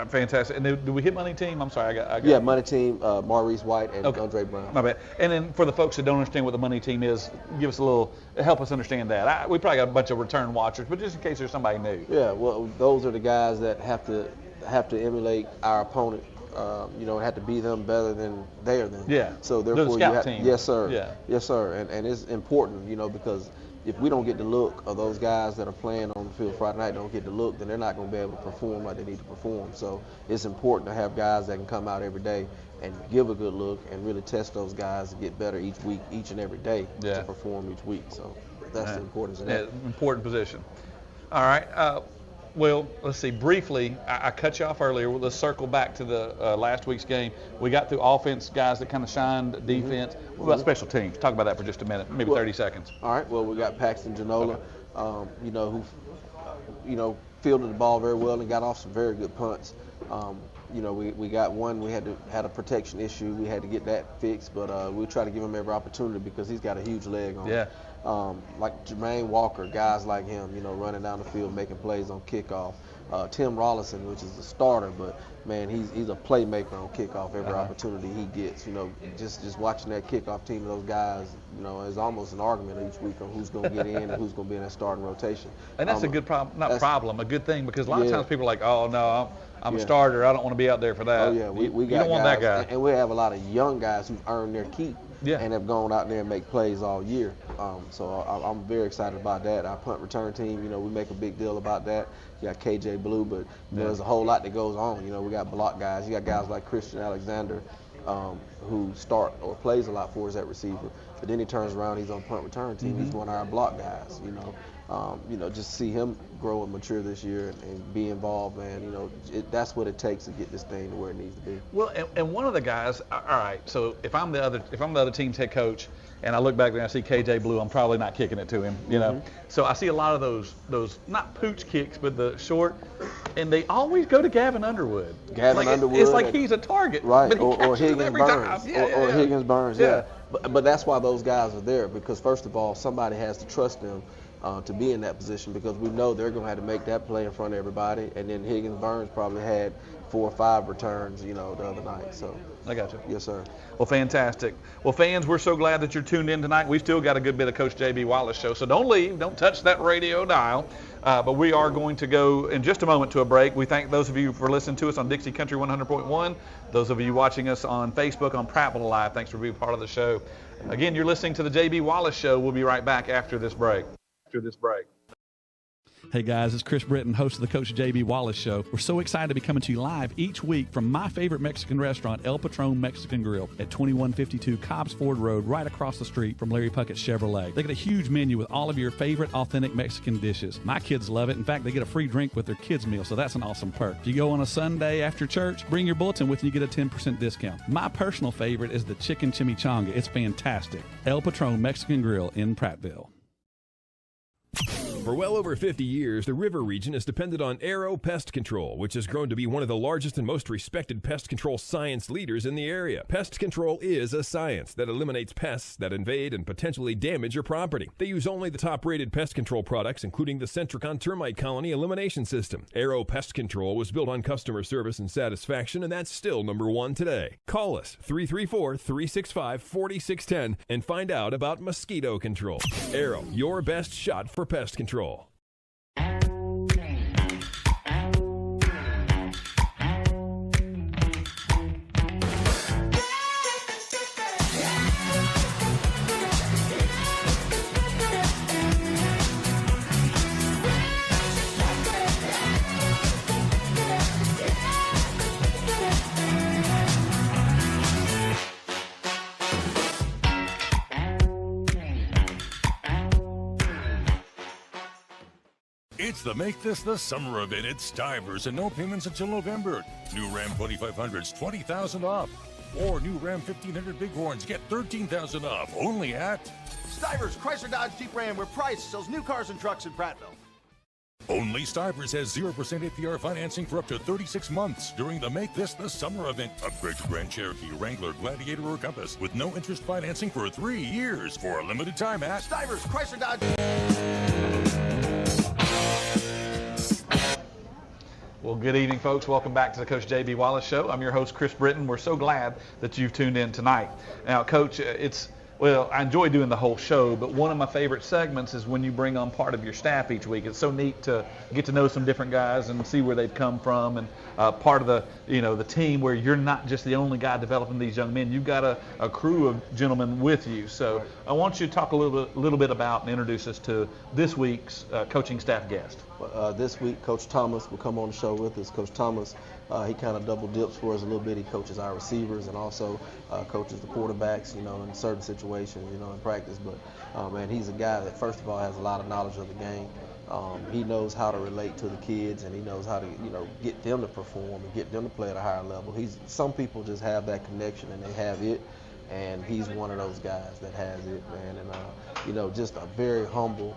Fantastic. And do we hit money team? I'm sorry, I got Yeah, money team, Maurice White and Andre Brown. My bad. And then for the folks that don't understand what the money team is, give us a little, help us understand that. We probably got a bunch of return watchers, but just in case there's somebody new. Yeah, well, those are the guys that have to emulate our opponent. Have to be them better than they are them. Yeah. So therefore, the scout team. Yes, sir. Yeah. Yes, sir. And it's important, because if we don't get the look of those guys that are playing on the field Friday night don't get the look, then they're not going to be able to perform like they need to perform. So it's important to have guys that can come out every day and give a good look and really test those guys to get better each week, each and every day to perform each week. So that's the importance of that. Important position. All right. Well, let's see. Briefly, I cut you off earlier. Let's circle back to the last week's game. We got through offense, guys that kind of shined, defense. What about special teams? Talk about that for just a minute, maybe 30 seconds. All right. Well, we got Paxton Janola, who fielded the ball very well and got off some very good punts. We got one. We had a protection issue. We had to get that fixed, but we'll try to give him every opportunity because he's got a huge leg on him. Like Jermaine Walker, guys like him, running down the field, making plays on kickoff. Tim Rollison, which is the starter, but man, he's a playmaker on kickoff every opportunity he gets. Just watching that kickoff team of those guys, is almost an argument each week on who's going to get in and who's going to be in that starting rotation. And that's a good problem, a good thing, because a lot of times people are like, oh no, I'm a starter, I don't want to be out there for that. Oh yeah, we got you don't want that guy. And we have a lot of young guys who've earned their keep. And have gone out there and make plays all year. So I'm very excited about that. Our punt return team, we make a big deal about that. You got KJ Blue, but there's a whole lot that goes on. We got block guys. You got guys like Christian Alexander, who start or plays a lot for us at receiver. But then he turns around, he's on punt return team. He's one of our block guys. Just see him grow and mature this year and be involved, man. That's what it takes to get this thing to where it needs to be. Well, and one of the guys, all right. So if I'm the other team's head coach, and I look back there and I see KJ Blue, I'm probably not kicking it to him. So I see a lot of those not pooch kicks, but the short, and they always go to Gavin Underwood. Underwood. It's like he's a target, right? But he or Higgins Burns, or Higgins Burns. Yeah. But that's why those guys are there, because first of all, somebody has to trust them to be in that position, because we know they're going to have to make that play in front of everybody. And then Higgins Burns probably had 4 or 5 returns, the other night. So I got you. Yes, sir. Well, fantastic. Well, fans, we're so glad that you're tuned in tonight. We've still got a good bit of Coach J.B. Wallace show, so don't leave. Don't touch that radio dial. But we are going to go in just a moment to a break. We thank those of you for listening to us on Dixie Country 100.1. Those of you watching us on Facebook on Prattville Live, thanks for being part of the show. Again, you're listening to the J.B. Wallace show. We'll be right back after this break. Hey guys, it's Chris Britton, host of the Coach J.B. Wallace Show. We're so excited to be coming to you live each week from my favorite Mexican restaurant, El Patron Mexican Grill, at 2152 Cobbs Ford Road, right across the street from Larry Puckett Chevrolet. They got a huge menu with all of your favorite authentic Mexican dishes. My kids love it. In fact, they get a free drink with their kids' meal, so that's an awesome perk. If you go on a Sunday after church, bring your bulletin with you, you get a 10% discount. My personal favorite is the chicken chimichanga. It's fantastic. El Patron Mexican Grill in Prattville. For well over 50 years, the river region has depended on Arrow Pest Control, which has grown to be one of the largest and most respected pest control science leaders in the area. Pest control is a science that eliminates pests that invade and potentially damage your property. They use only the top-rated pest control products, including the Centricon Termite Colony Elimination System. Arrow Pest Control was built on customer service and satisfaction, and that's still #1 today. Call us, 334-365-4610, and find out about mosquito control. Arrow, your best shot for pest control. It's the Make This the Summer event at Stivers and no payments until November. New Ram 2500s, $20,000 off. Or new Ram 1500 Bighorns, get $13,000 off. Only at Stivers, Chrysler Dodge Jeep Ram, where Price sells new cars and trucks in Prattville. Only Stivers has 0% APR financing for up to 36 months during the Make This the Summer event. Upgrade to Grand Cherokee, Wrangler, Gladiator, or Compass with no interest financing for 3 years for a limited time at Stivers, Chrysler Dodge. Well, good evening, folks. Welcome back to the Coach J.B. Wallace Show. I'm your host, Chris Britton. We're so glad that you've tuned in tonight. Now, Coach, I enjoy doing the whole show, but one of my favorite segments is when you bring on part of your staff each week. It's so neat to get to know some different guys and see where they've come from, and part of the team where you're not just the only guy developing these young men. You've got a crew of gentlemen with you. So I want you to talk a little bit about and introduce us to this week's coaching staff guest. This week, Coach Thomas will come on the show with us. Coach Thomas, he kind of double dips for us a little bit. He coaches our receivers and also coaches the quarterbacks, in certain situations, in practice. But, man, he's a guy that, first of all, has a lot of knowledge of the game. He knows how to relate to the kids, and he knows how to, get them to perform and get them to play at a higher level. Some people just have that connection, and they have it. And he's one of those guys that has it, man. And, just a very humble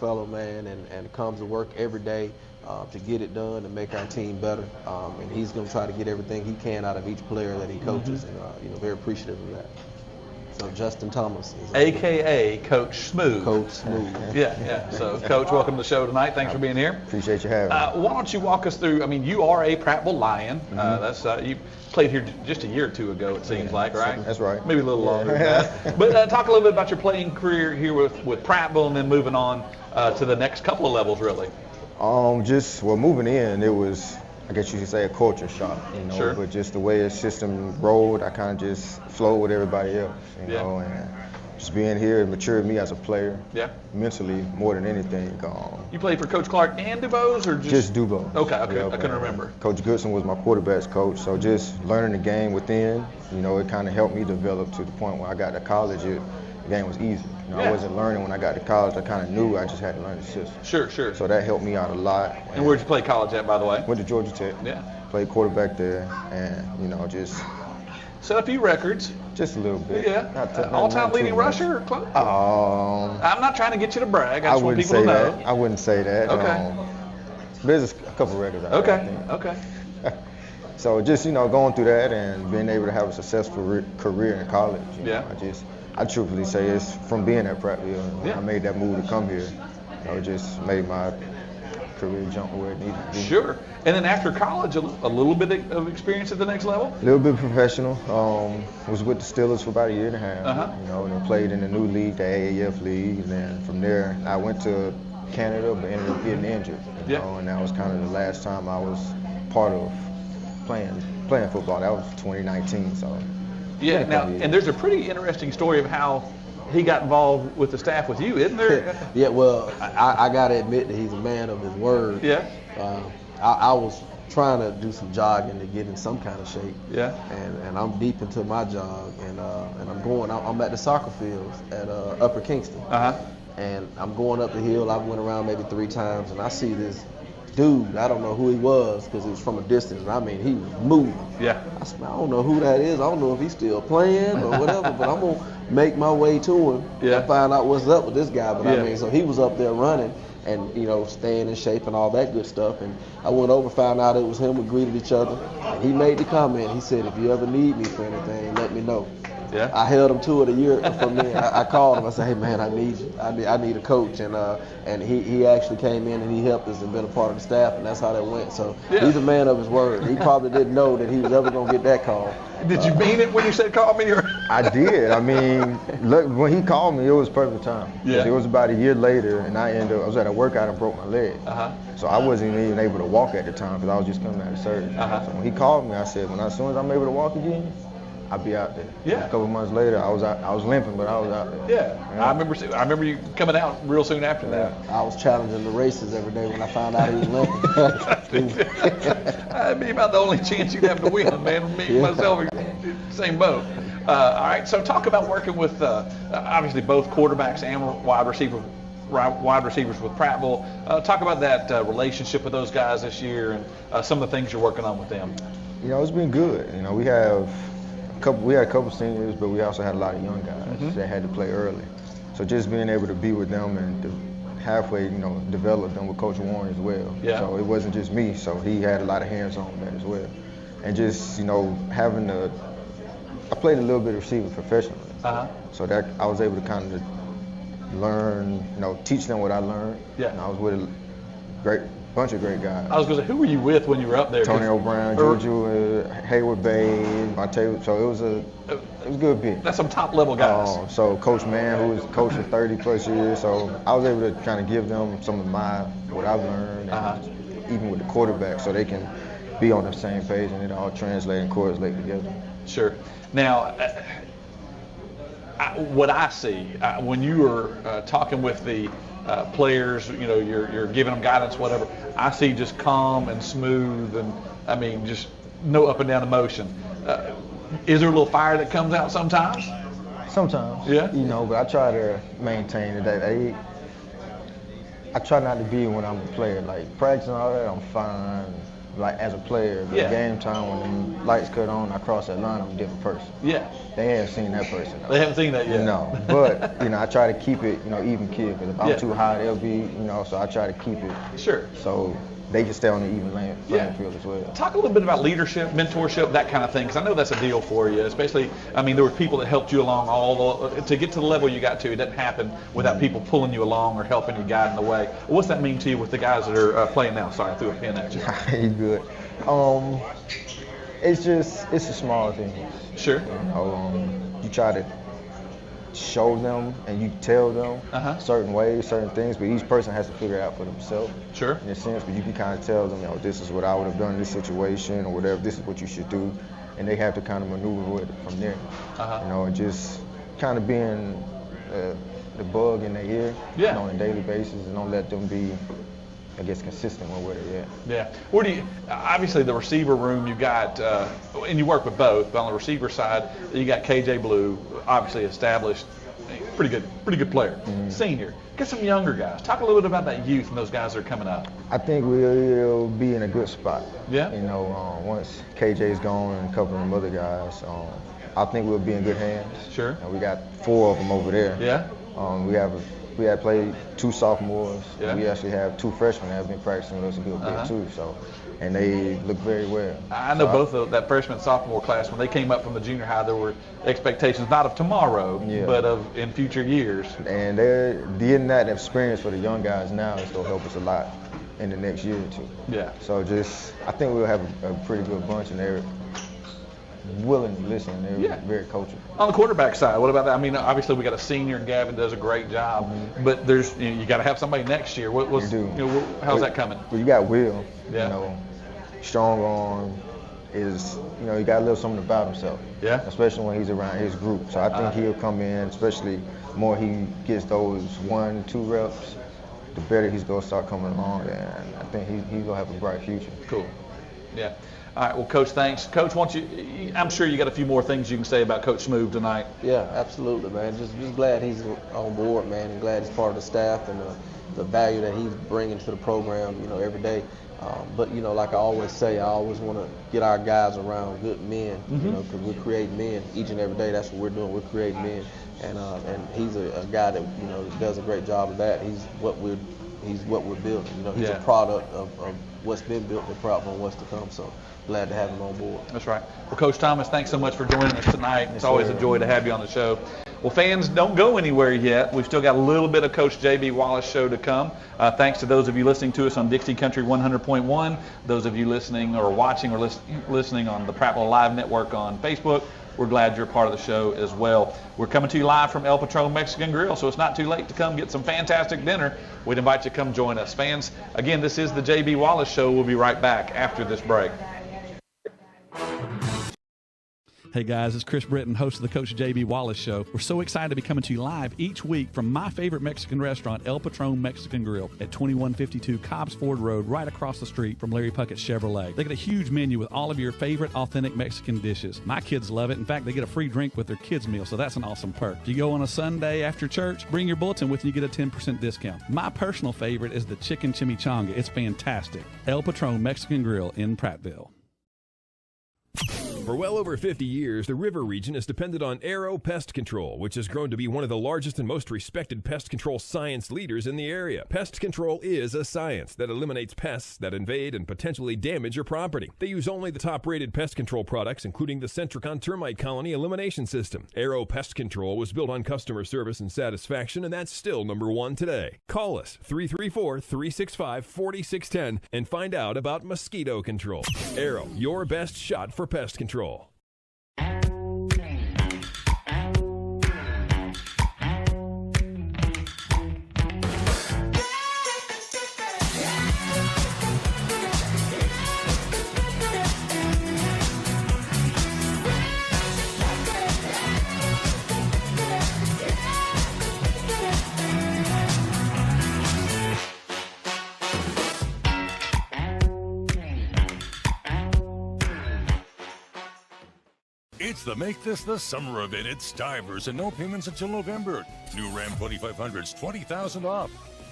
fellow man, and comes to work every day to get it done and make our team better. And he's going to try to get everything he can out of each player that he coaches, and very appreciative of that. So Justin Thomas is AKA Coach Smooth. Coach Smooth. Yeah. So, Coach, welcome to the show tonight. Thanks for being here. Appreciate you having me. Why don't you walk us through? I mean, you are a Prattville Lion. You played here just a year or two ago, it seems like, right? That's right. Maybe a little longer than that. But talk a little bit about your playing career here with Prattville, and then moving on to the next couple of levels, really. Moving in, it was, I guess you could say, a culture shock, Sure. But just the way the system rolled, I kind of just flowed with everybody else, know, and just being here matured me as a player, mentally more than anything. You played for Coach Clark and DuBose, or just DuBose? Okay, I couldn't remember. Coach Goodson was my quarterback's coach, so just learning the game within, it kind of helped me develop to the point where I got to college, the game was easy. I wasn't learning when I got to college. I kind of knew I just had to learn the system. Sure. So that helped me out a lot. And where'd you play college at, by the way? Went to Georgia Tech. Yeah. Played quarterback there, and just set a few records. Just a little bit. Yeah. All-time leading rusher or close? I'm not trying to get you to brag. I just want people to know. I wouldn't say that. Okay. There's a couple records out there. Okay. So just going through that and being able to have a successful career in college. I truthfully say it's from being at Prattville. I made that move to come here. It just made my career jump where it needed to be. Sure. And then after college, a little bit of experience at the next level? A little bit professional. Was with the Steelers for about a year and a half. And then played in the new league, the AAF league. And then from there, I went to Canada, but ended up getting injured. And that was kind of the last time I was part of playing football. That was 2019. So. Yeah, and there's a pretty interesting story of how he got involved with the staff with you, isn't there? Yeah, well, I got to admit that he's a man of his word. Yeah. I was trying to do some jogging to get in some kind of shape. Yeah. And I'm deep into my jog, and I'm at the soccer fields at Upper Kingston. And I'm going up the hill. I went around maybe 3 times, and I see this dude. I don't know who he was because it was from a distance. And I mean, he was moving. Yeah. I don't know who that is. I don't know if he's still playing or whatever, but I'm going to make my way to him and find out what's up with this guy. But I mean, so he was up there running and, staying in shape and all that good stuff. And I went over, found out it was him. We greeted each other. And he made the comment. He said, if you ever need me for anything, let me know. Yeah. I held him to it a year from me. I called him. I said, hey, man, I need you. I need a coach. And he actually came in and he helped us and been a part of the staff, and that's how that went. So he's a man of his word. He probably didn't know that he was ever going to get that call. Did you mean it when you said call me? I did. I mean, look, when he called me, it was perfect time. Yeah. It was about a year later, and I was at a workout and broke my leg. So I wasn't even able to walk at the time because I was just coming out of surgery. So when he called me, I said, as soon as I'm able to walk again, I'll be out there. Yeah. A couple months later, I was limping, but I was out there. Yeah. I remember you coming out real soon after that. I was challenging the races every day when I found out he was limping. That'd be about the only chance you'd have to win, man. Me and myself, same boat. All right. So talk about working with obviously both quarterbacks and wide receiver wide receivers with Prattville. Talk about that relationship with those guys this year and some of the things you're working on with them. You know, it's been good. You know, we had a couple seniors, but we also had a lot of young guys that had to play early. So just being able to be with them and halfway, you know, develop them with Coach Warren as well. Yeah. So it wasn't just me. So he had a lot of hands on that as well. And just, you know, I played a little bit of receiver professionally. So that I was able to kind of learn, you know, teach them what I learned. Yeah. And I was with a bunch of great guys. I was going to say, who were you with when you were up there? Tony O'Brien, Juju, Hayward Bay, Monte. So it was a good bit. That's some top level guys. So Coach Mann, who was coach for 30 plus years, so I was able to kind of give them some of what I've learned, and even with the quarterback, so they can be on the same page and it all translate and correlate together. Sure. Now, what I see when you were talking with the players, you know, you're giving them guidance, whatever. I see just calm and smooth, and I mean, just no up and down emotion. Is there a little fire that comes out sometimes? Sometimes. Yeah. You know, but I try to maintain that. I try not to be when I'm a player. Like practice and all that, I'm fine. Like as a player, but game time when the lights cut on, I cross that line, I'm a different person. Yeah. They haven't seen that person. Though. They haven't seen that yet. No, but you know, I try to keep it, you know, even keel. Because if I'm too high, they'll be, you know. So I try to keep it. Sure. So they can stay on the even playing field as well. Talk a little bit about leadership, mentorship, that kind of thing, because I know that's a deal for you. Especially, I mean, there were people that helped you along to get to the level you got to. It doesn't happen without people pulling you along or helping you, guiding the way. What's that mean to you with the guys that are playing now? Sorry, I threw a pin at you. You're good. It's the small things. Sure. You know, you try to show them and you tell them certain ways, certain things, but each person has to figure it out for themselves. Sure. In a sense, but you can kind of tell them, you know, this is what I would have done in this situation or whatever. This is what you should do, and they have to kind of maneuver with it from there. You know, and just kind of being the bug in their ear, you know, on a daily basis, and don't let them be, I guess, consistent with where they're at. Yeah. Where do you, obviously the receiver room, you got, and you work with both, but on the receiver side, you got KJ Blue, obviously established, pretty good player, senior. Get some younger guys. Talk a little bit about that youth and those guys that are coming up. I think we'll be in a good spot. Yeah. You know, once KJ's gone and a couple of them other guys, I think we'll be in good hands. Sure. And we got 4 of them over there. Yeah. We have played 2 sophomores. Yeah. We actually have 2 freshmen that have been practicing with us a good bit too. So, and they look very well. I know both of that freshman sophomore class, when they came up from the junior high, there were expectations not of tomorrow, but of in future years. And they're getting that experience for the young guys now is going to help us a lot in the next year or 2. Yeah. So I think we'll have a pretty good bunch, and they're willing to listen. They're very coachable. On the quarterback side, what about that? I mean, obviously we got a senior, and Gavin does a great job, but there's you got to have somebody next year. How's that coming? Well, you got Will. Yeah. You know, strong arm is, you know, he got a little something about himself. Yeah. Especially when he's around his group. So I think he'll come in, especially more he gets those 1-2 reps, the better he's going to start coming along, and I think he's going to have a bright future. Cool. Yeah. All right, well, Coach, thanks. Coach, I'm sure you got a few more things you can say about Coach Smoove tonight. Yeah, absolutely, man. Just glad he's on board, man, and glad he's part of the staff and the value that he's bringing to the program, you know, every day. But, you know, like I always say, I always want to get our guys around good men, you know, because we're creating men each and every day. That's what we're doing. We're creating men. And he's a guy that, you know, does a great job of that. He's what we're building. You know, he's a product of what's been built in Prattville and what's to come. So glad to have him on board. That's right. Well, Coach Thomas, thanks so much for joining us tonight. It's always a joy to have you on the show. Well, fans, don't go anywhere yet. We've still got a little bit of Coach J.B. Wallace show to come. Thanks to those of you listening to us on Dixie Country 100.1, those of you listening or watching or listening on the Prattville Live Network on Facebook. We're glad you're a part of the show as well. We're coming to you live from El Patron Mexican Grill, so it's not too late to come get some fantastic dinner. We'd invite you to come join us. Fans, again, this is the J.B. Wallace Show. We'll be right back after this break. Hey guys, it's Chris Britton, host of the Coach J.B. Wallace Show. We're so excited to be coming to you live each week from my favorite Mexican restaurant, El Patron Mexican Grill, at 2152 Cobbs Ford Road, right across the street from Larry Puckett Chevrolet. They got a huge menu with all of your favorite authentic Mexican dishes. My kids love it. In fact, they get a free drink with their kids' meal, so that's an awesome perk. If you go on a Sunday after church, bring your bulletin with you, you get a 10% discount. My personal favorite is the chicken chimichanga. It's fantastic. El Patron Mexican Grill in Prattville. For well over 50 years, the river region has depended on Arrow Pest Control, which has grown to be one of the largest and most respected pest control science leaders in the area. Pest control is a science that eliminates pests that invade and potentially damage your property. They use only the top-rated pest control products, including the Centricon Termite Colony Elimination System. Arrow Pest Control was built on customer service and satisfaction, and that's still #1 today. Call us, 334-365-4610, and find out about mosquito control. Arrow, your best shot for pest control. It's the Make This the Summer event at Stivers and no payments until November. New Ram 2500s, $20,000 off.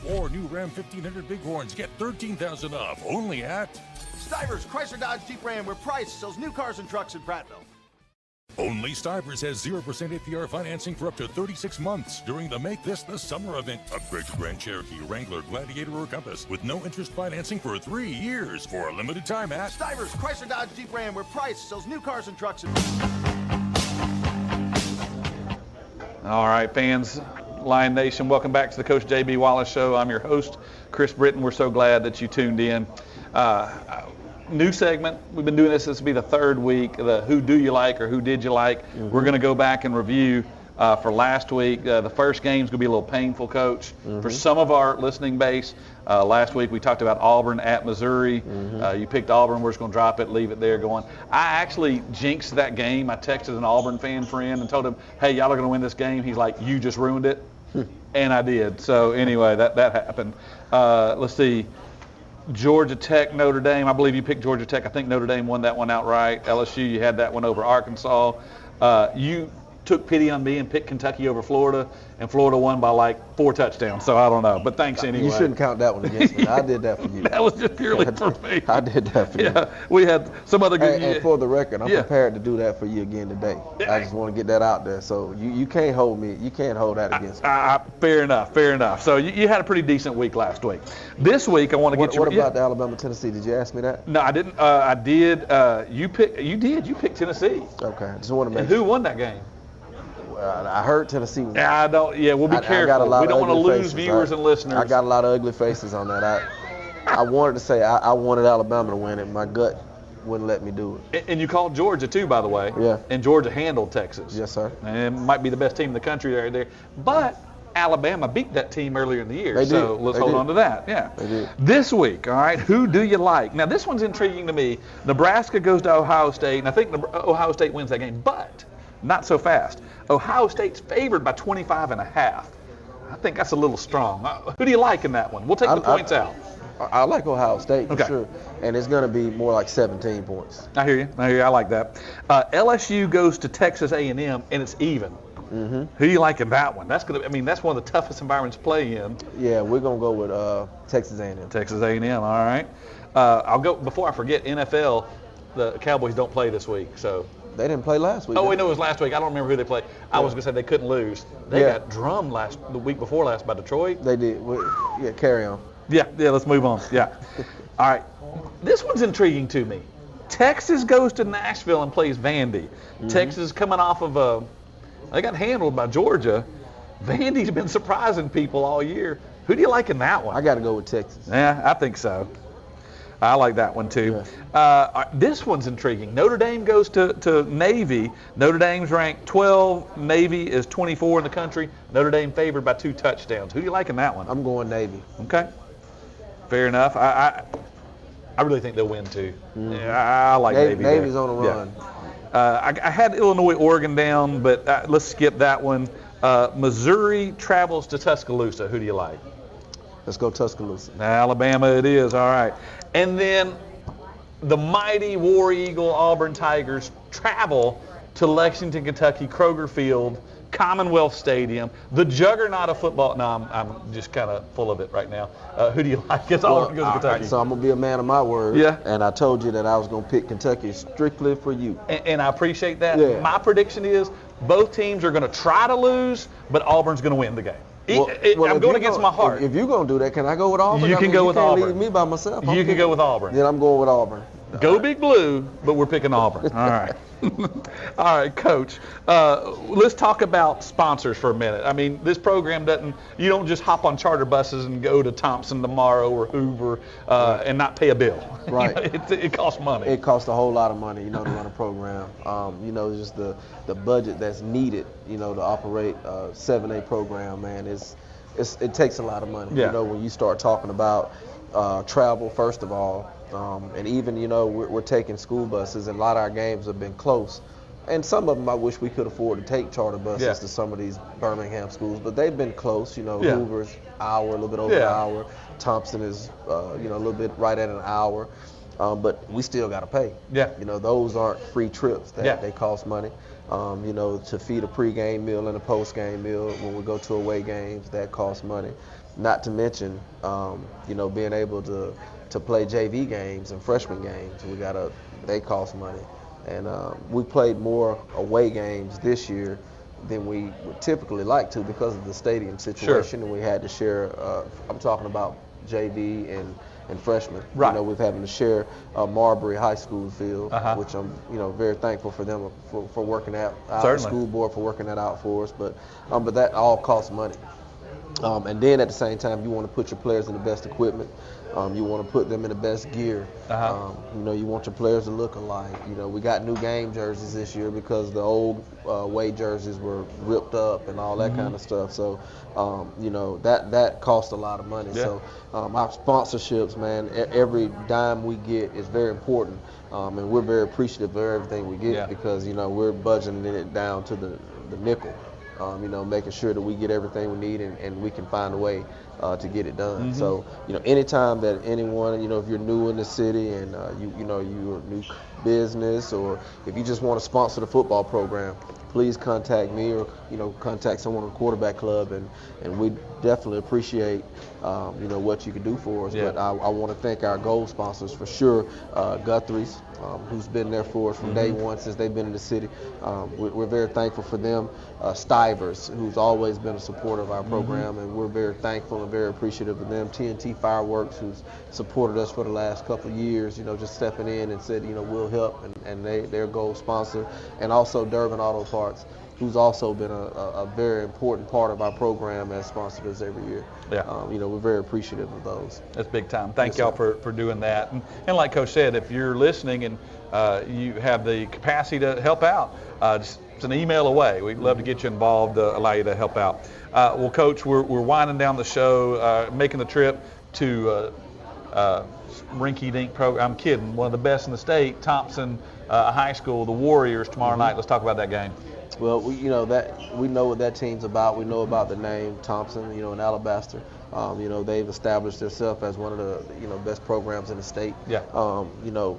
Or new Ram 1500 Bighorns, get $13,000 off. Only at Stivers, Chrysler Dodge Jeep Ram, where Price sells new cars and trucks in Prattville. Only Stivers has 0% APR financing for up to 36 months during the Make This the Summer event. Upgrade to Grand Cherokee, Wrangler, Gladiator, or Compass with no interest financing for 3 years for a limited time at Stivers, Chrysler Dodge Jeep Ram, where Price sells new cars and trucks in All right, fans, Lion Nation, welcome back to the Coach J.B. Wallace Show. I'm your host, Chris Britton. We're so glad that you tuned in. New segment. We've been doing this. This will be the third week. The Who Do You Like or Who Did You Like? Mm-hmm. We're going to go back and review for last week. The first game's going to be a little painful, Coach, for some of our listening base. Last week we talked about Auburn at Missouri. You picked Auburn. We're just going to drop it, leave it there going. I actually jinxed that game. I texted an Auburn fan friend and told him, hey, y'all are going to win this game. He's like, you just ruined it. And I did. So anyway, that happened. Let's see. Georgia Tech, Notre Dame. I believe you picked Georgia Tech. I think Notre Dame won that one outright. LSU, you had that one over Arkansas. You took pity on me and picked Kentucky over Florida, and Florida won by like 4 touchdowns. So I don't know, but thanks anyway. You shouldn't count that one against me. I did that for you. That was just purely for me. I did that for you. Yeah, we had some other good. And for the record, I'm prepared to do that for you again today. I just want to get that out there. So you can't hold me. You can't hold that against me. Fair enough. So you had a pretty decent week last week. This week I want to get you. What about the Alabama Tennessee? Did you ask me that? No, I didn't. I did. You picked Tennessee. Okay, I just want to make. And who won that game? I heard Tennessee was. Yeah, we'll be careful. We don't want to lose viewers and listeners. I got a lot of ugly faces on that. I wanted to say I wanted Alabama to win it. My gut wouldn't let me do it. And you called Georgia too, by the way. Yeah. And Georgia handled Texas. Yes, sir. And it might be the best team in the country right there. But Alabama beat that team earlier in the year. They so did. let's hold on to that. Yeah. They did. This week, all right, who do you like? Now, this one's intriguing to me. Nebraska goes to Ohio State, and I think Ohio State wins that game. But not so fast. Ohio State's favored by 25.5. I think that's a little strong. Who do you like in that one? We'll take the points out. I like Ohio State for sure, and it's going to be more like 17 points. I hear you. I like that. LSU goes to Texas A&M, and it's even. Who do you like in that one? That's that's one of the toughest environments to play in. Yeah, we're going to go with Texas A&M. Texas A&M, all right. I'll go, before I forget, NFL, the Cowboys don't play this week, so. They didn't play last week. Oh, wait, no, it was last week. I don't remember who they played. I was going to say they couldn't lose. They got drummed the week before last by Detroit. They did. Carry on. Yeah, let's move on. Yeah. All right. This one's intriguing to me. Texas goes to Nashville and plays Vandy. Texas coming off of they got handled by Georgia. Vandy's been surprising people all year. Who do you like in that one? I got to go with Texas. Yeah, I think so. I like that one too. Yeah. This one's intriguing. Notre Dame goes to Navy. Notre Dame's ranked 12. Navy is 24 in the country. Notre Dame favored by 2 touchdowns. Who do you like in that one? I'm going Navy. Okay. Fair enough. I really think they'll win too. Yeah, I like Navy. Navy's on a run. I had Illinois, Oregon down, but let's skip that one. Missouri travels to Tuscaloosa. Who do you like? Let's go Tuscaloosa. Alabama it is. All right. And then the mighty War Eagle Auburn Tigers travel to Lexington, Kentucky, Kroger Field, Commonwealth Stadium, the juggernaut of football. No, I'm just kind of full of it right now. Who do you like? It's Auburn goes to Kentucky. Right, so I'm going to be a man of my word. Yeah. And I told you that I was going to pick Kentucky strictly for you. And I appreciate that. Yeah. My prediction is both teams are going to try to lose, but Auburn's going to win the game. I'm going against my heart. If you're going to do that, can I go with Auburn? You can go with Auburn. You can't leave me by myself. You can go with Auburn. Then I'm going with Auburn. Go Big Blue, but we're picking Auburn. All right. All right, Coach. Let's talk about sponsors for a minute. I mean, this program you don't just hop on charter buses and go to Thompson tomorrow or Hoover and not pay a bill. Right. It costs money. It costs a whole lot of money, to run a program. Just the budget that's needed, to operate a 7A program, man, it takes a lot of money. Yeah. When you start talking about travel, first of all, and even, we're taking school buses, and a lot of our games have been close. And some of them I wish we could afford to take charter buses to some of these Birmingham schools, but they've been close. Hoover's an hour, a little bit over an hour. Thompson is, a little bit right at an hour. But we still got to pay. Yeah. Those aren't free trips. They cost money. To feed a pregame meal and a postgame meal when we go to away games, that costs money. Not to mention, being able to play JV games and freshman games, they cost money. And we played more away games this year than we would typically like to because of the stadium situation. Sure. And we had to share, I'm talking about JV and freshmen. Right. We're having to share Marbury High School field, which I'm, very thankful for them for working that out. Certainly. The school board for working that out for us. But that all costs money. And then at the same time, you want to put your players in the best equipment. You want to put them in the best gear. You want your players to look alike. We got new game jerseys this year because the old away jerseys were ripped up and all that kind of stuff. So, that costs a lot of money. Yeah. So, our sponsorships, man, every dime we get is very important. And we're very appreciative of everything we get because, we're budgeting it down to the nickel. Making sure that we get everything we need and we can find a way to get it done. So, anytime that anyone, if you're new in the city and you're a new business, or if you just want to sponsor the football program, please contact me or contact someone on the quarterback club, and we definitely appreciate what you can do for us. Yeah. But I want to thank our gold sponsors for sure, Guthrie's, who's been there for us from day one since they've been in the city. We're very thankful for them. Stivers, who's always been a supporter of our program, and we're very thankful and very appreciative of them. TNT Fireworks, who's supported us for the last couple of years, just stepping in and said, we'll help, and they're a gold sponsor. And also Durbin Auto Parts, who's also been a very important part of our program, has sponsored us every year. Yeah. We're very appreciative of those. That's big time. Thank y'all for doing that. And like Coach said, if you're listening and you have the capacity to help out, it's an email away. We'd love to get you involved, allow you to help out. Well, Coach, we're winding down the show, making the trip to Rinky Dink program. I'm kidding. One of the best in the state, Thompson High School, the Warriors tomorrow night. Let's talk about that game. Well, we know what that team's about. We know about the name Thompson, in Alabaster. They've established themselves as one of the, best programs in the state. Yeah.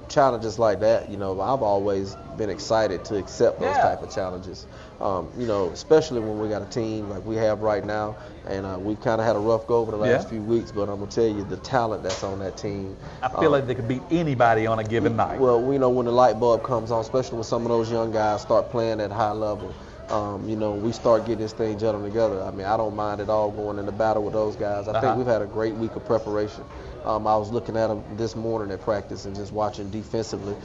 Challenges like that, I've always been excited to accept those type of challenges. Especially when we got a team like we have right now, and we've kind of had a rough go over the last few weeks, but I'm going to tell you, the talent that's on that team. I feel like they could beat anybody on a given night. Well, when the light bulb comes on, especially when some of those young guys start playing at a high level, we start getting this thing gelling together. I mean, I don't mind at all going into battle with those guys. I think we've had a great week of preparation. I was looking at them this morning at practice and just watching defensively,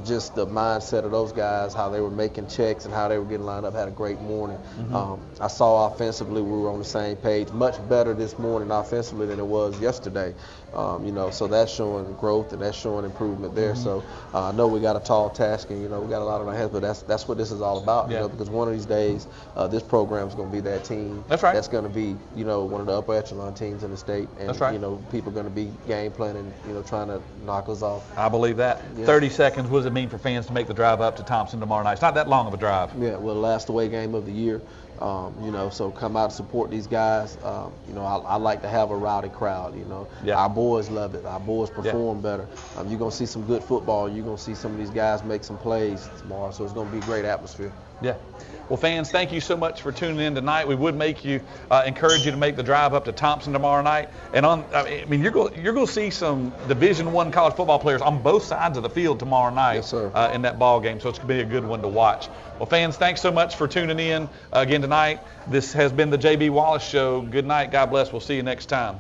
just the mindset of those guys, how they were making checks and how they were getting lined up. Had a great morning. I saw offensively we were on the same page, much better this morning offensively than it was yesterday. So that's showing growth and that's showing improvement there. So I know we got a tall task and we got a lot on our hands, but that's what this is all about. Because one of these days, this program is going to be that team. That's right. That's going to be, one of the upper echelon teams in the state. And, That's right. People are going to be game planning, trying to knock us off. I believe that. Yeah. 30 seconds, what does it mean for fans to make the drive up to Thompson tomorrow night? It's not that long of a drive. Yeah, well, the last away game of the year. So come out and support these guys. I like to have a rowdy crowd. Yeah. Our boys love it. Our boys perform better. You're gonna see some good football. You're gonna see some of these guys make some plays tomorrow. So it's gonna be a great atmosphere. Yeah. Well, fans, thank you so much for tuning in tonight. We would encourage you to make the drive up to Thompson tomorrow night. And you're going to see some Division I college football players on both sides of the field tomorrow night. Yes, sir. In that ball game. So it's going to be a good one to watch. Well, fans, thanks so much for tuning in again tonight. This has been the J.B. Wallace Show. Good night. God bless. We'll see you next time.